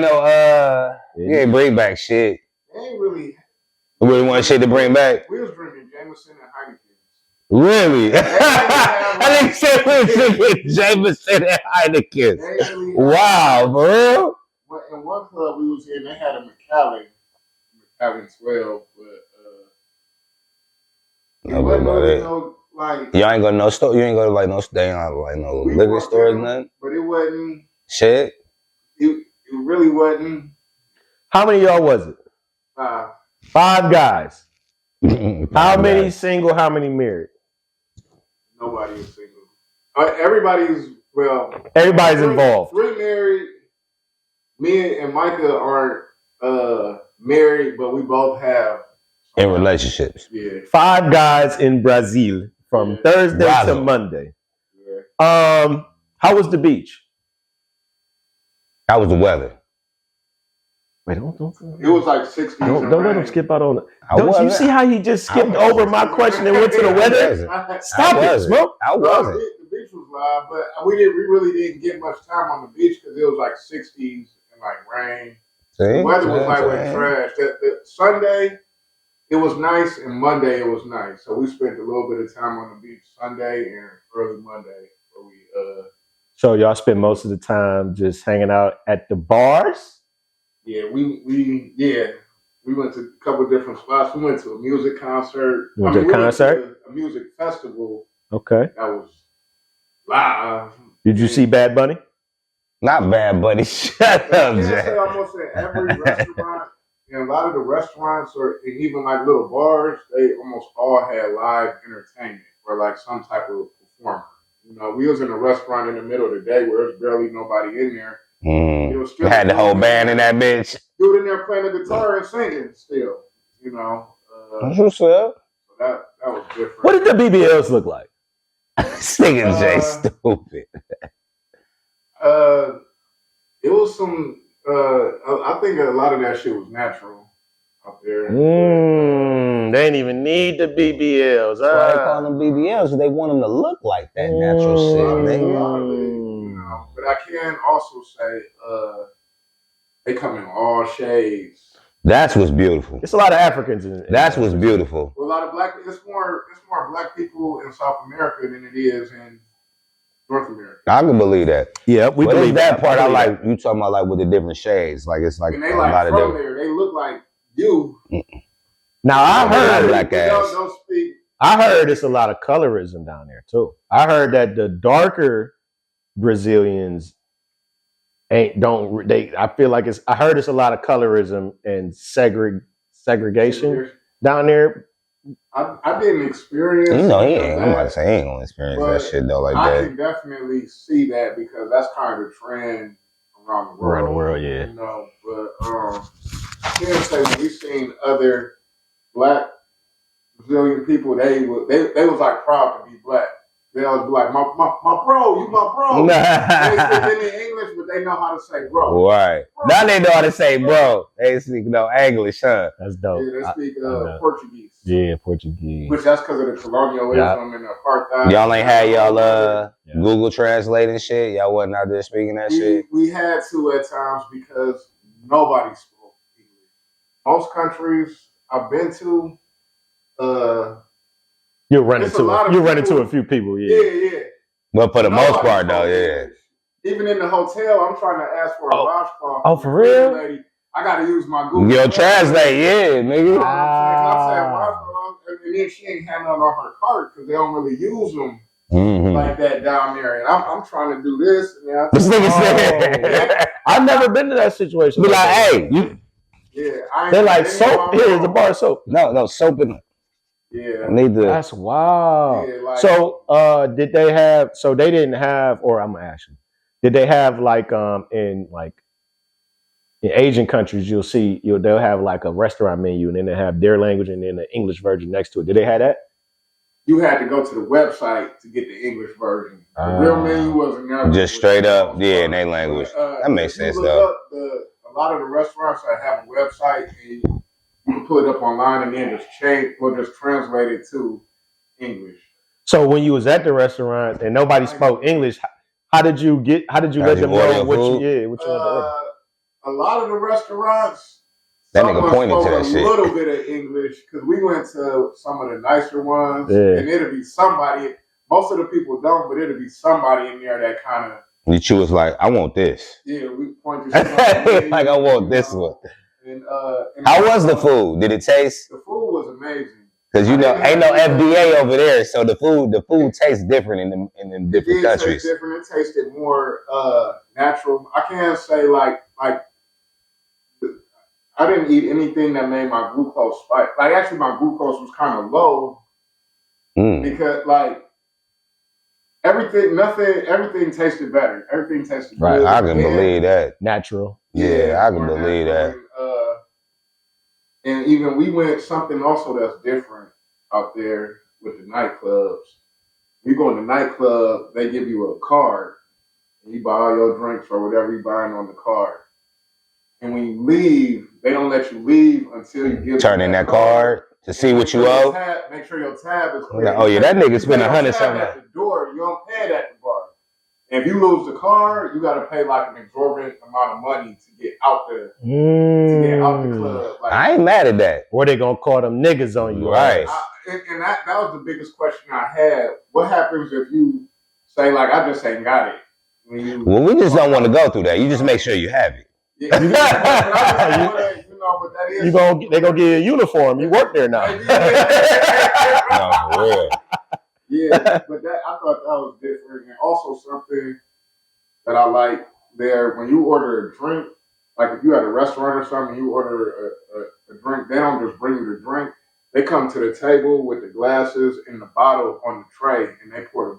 you ain't bring back shit. They ain't really. You really want shit to bring back? We was drinking Jameson and Heineken. Really? I think said we was drinking Jameson and Heineken. Wow, bro. In one club we was in, they had a McAllen 12, but Y'all ain't go to no store. You ain't go to no liquor stores, nothing. But it wasn't shit. It really wasn't. How many of y'all was it? 5 guys. How many single? How many married? Nobody is single. Everybody's involved. 3 married. Me and Micah aren't married, but we both have in relationships. Yeah. 5 guys in Brazil from Thursday to Monday. Yeah. How was the beach? How was the weather? Wait, don't. It was like 60. Don't let him skip out on it. Don't you see how he just skipped over my question and went to the weather? Stop it, Smoke. I wasn't. The beach was live, but we really didn't get much time on the beach because it was like 60s and like rain. The weather was like trash. The Sunday, it was nice, and Monday it was nice. So we spent a little bit of time on the beach Sunday and early Monday. Where we So y'all spent most of the time just hanging out at the bars? Yeah, we went to a couple of different spots. We went to a music concert. A music festival. Okay. That was live. Did you see Bad Bunny? Not Bad Bunny. Shut up, Jay. Almost in every restaurant, and a lot of the restaurants or even like little bars, they almost all had live entertainment or like some type of performer. You know, we was in a restaurant in the middle of the day where there's barely nobody in there. You had the whole band in that bitch. Dude in there playing the guitar and singing still. You know. That's what's up. That was different. What did the BBLs look like? Singing Jay stupid. It was some. I think a lot of that shit was natural up there. They didn't even need the BBLs. That's why they call them BBLs, so they want them to look like that natural shit. But I can also say they come in all shades. That's what's beautiful. It's a lot of Africans in That's what's beautiful. Well, a lot of black. It's more black people in South America than it is in North America. I can believe that. Yeah, we but believe that part. I like you talking about like with the different shades. Like it's like and they a like lot from of different. there. They look like you. Now I heard black ass. Don't speak. I heard it's a lot of colorism down there too. I heard that the darker Brazilians I feel like I heard it's a lot of colorism and segregation down there. I didn't experience. You know, I'm about to say he ain't gonna experience that shit though like that. I can definitely see that because that's kind of a trend around the world. Around the world, yeah. You know, but I can say when we seen other black Brazilian people, they was like proud to be black. They always be like, my bro, you my bro. They speak in English, but they know how to say bro. Right. Bro. Now they know how to say bro. They speak no English, huh? That's dope. Yeah, they speak Portuguese. Yeah, Portuguese. Which that's because of the colonialism and the apartheid. Y'all ain't had y'all Google Translate and shit? Y'all wasn't out there speaking that shit? We had to at times because nobody spoke English. Most countries I've been to, You'll run into a few people, yeah. But for the most part, though, yeah. Even in the hotel, I'm trying to ask for a washcloth. Oh, for real? Lady, I got to use my Google. Yo, translate, yeah, nigga. I'm saying washcloth, and then she ain't had none on her cart because they don't really use them like that down there. And I'm trying to do this. And this nigga said, I've never been to that situation. Be like, hey, you. Yeah, they're like soap. Here's a bar of soap. No, soap in. Yeah, that's wild. Yeah, like, so, did they have? So they didn't have, or I'm gonna ask you, did they have like in Asian countries? They'll have like a restaurant menu, and then they have their language and then the English version next to it. Did they have that? You had to go to the website to get the English version. The real menu wasn't there. Just straight up, in their language. That makes sense though. A lot of the restaurants that have a website, and you can put it up online and then just translate it to English. So when you was at the restaurant and nobody spoke English, how did you let them know what you wanted to order? A lot of the restaurants, that nigga pointed to that shit. A little bit of English because we went to some of the nicer ones, and it'll be somebody. Most of the people don't, but it'll be somebody in there that kind of. You was like, I want this. Yeah, we pointed to like I want this one. And how was the food? Did it taste? The food was amazing. Because ain't no FDA over there, so the food tastes different in the different countries. It different. It tasted more natural. I can't say like I didn't eat anything that made my glucose spike. Like actually, my glucose was kind of low because like. Everything tasted better. Everything tasted right. good. I can believe that. Natural. Yeah, I can believe that. And even we went something also that's different out there with the nightclubs. You go in the nightclub, they give you a card, and you buy all your drinks or whatever you're buying on the card. And when you leave, they don't let you leave until you give turn in that card. To see what you owe. Make sure your tab is clear. Oh yeah, that nigga spent $100 something. At the door, you don't pay it at the bar. And if you lose the car, you got to pay like an exorbitant amount of money to get out the club. Like, I ain't mad at that. Or they gonna call them niggas on you, right? And that was the biggest question I had. What happens if you say like I just ain't got it? Well, we just don't want to go through that. You just make sure you have it. Yeah. But that is they gonna give you a uniform. You work there now. No, for real. Yeah, but I thought that was different, and also something that I like there when you order a drink. Like if you at a restaurant or something, you order a drink. They don't just bring you the drink. They come to the table with the glasses and the bottle on the tray, and they pour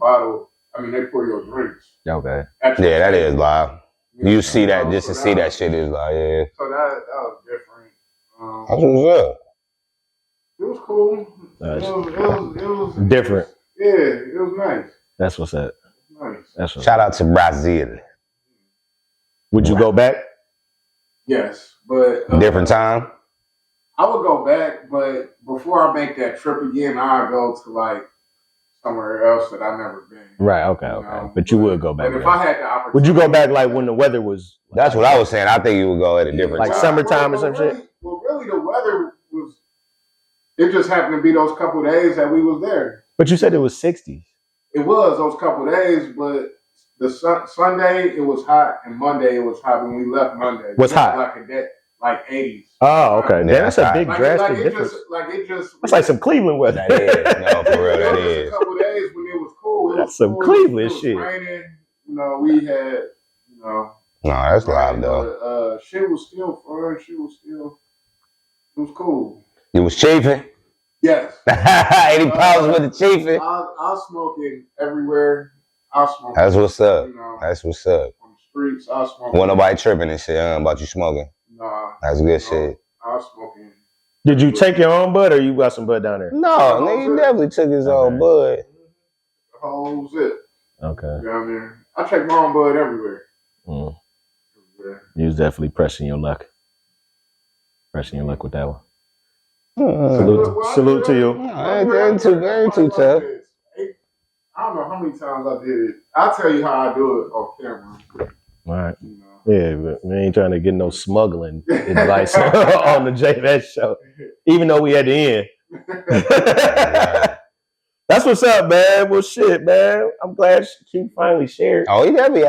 your drinks. Okay. Yeah, that is live. You see that just to see that shit is like, yeah. So that was different. That's what's up. It was cool. It was different. Yeah, it was nice. That's what's up. Nice. Shout out to Brazil. Would you go back? Yes, but different time. I would go back, but before I make that trip again, I'd go to like somewhere else that I've never been. Right. Okay. But you would go back. But if I had the opportunity, would you go back like when the weather was? That's what I was saying. I think you would go at a different time. Like summertime or some shit. Well, really, really the weather was. It just happened to be those couple of days that we was there. But you said it was 60s. It was those couple of days, but the Sunday it was hot, and Monday it was hot. When we left Monday, what's hot? Like 80s. Oh, okay. Yeah, That's a big drastic difference. That's like some Cleveland weather. That is. No, for real, that is. A couple of days when it was cool. That's some Cleveland shit. It was raining. We had, No, that's live though. Shit was still fun. It was cool. You was chiefing? Yes. 80 pounds with the chiefing. I was smoking everywhere. That's what's up. That's what's up. On the streets, I was smoking. Wasn't nobody tripping and shit about you smoking? Nah. That's good shit. I was smoking. Did you take your own bud or you got some bud down there? No, nigga, he definitely took his own bud. The whole zip. Okay. You know what I mean? I take my own bud everywhere. Mm. You was definitely pressing your luck. Pressing your luck with that one. Salute to you. Ain't too tough. I don't know how many times I did it. I'll tell you how I do it off camera. All right. Yeah, but we ain't trying to get no smuggling advice on the JVS show, even though we at the end. That's what's up, man. Well, shit, man. I'm glad Q finally shared. Oh, he definitely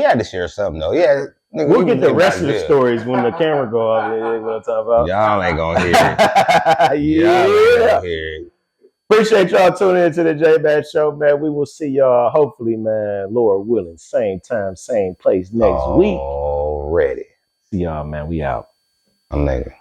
had to share something though. Yeah, we'll get the rest of the stories when the camera go off. We'll talk about. Y'all ain't gonna hear it. Yeah. Y'all ain't gonna hear it. Appreciate y'all tuning into the J-Bad Show, man. We will see y'all, hopefully, man, Lord willing, same time, same place next week. Already. See y'all, man. We out. I'm nigga.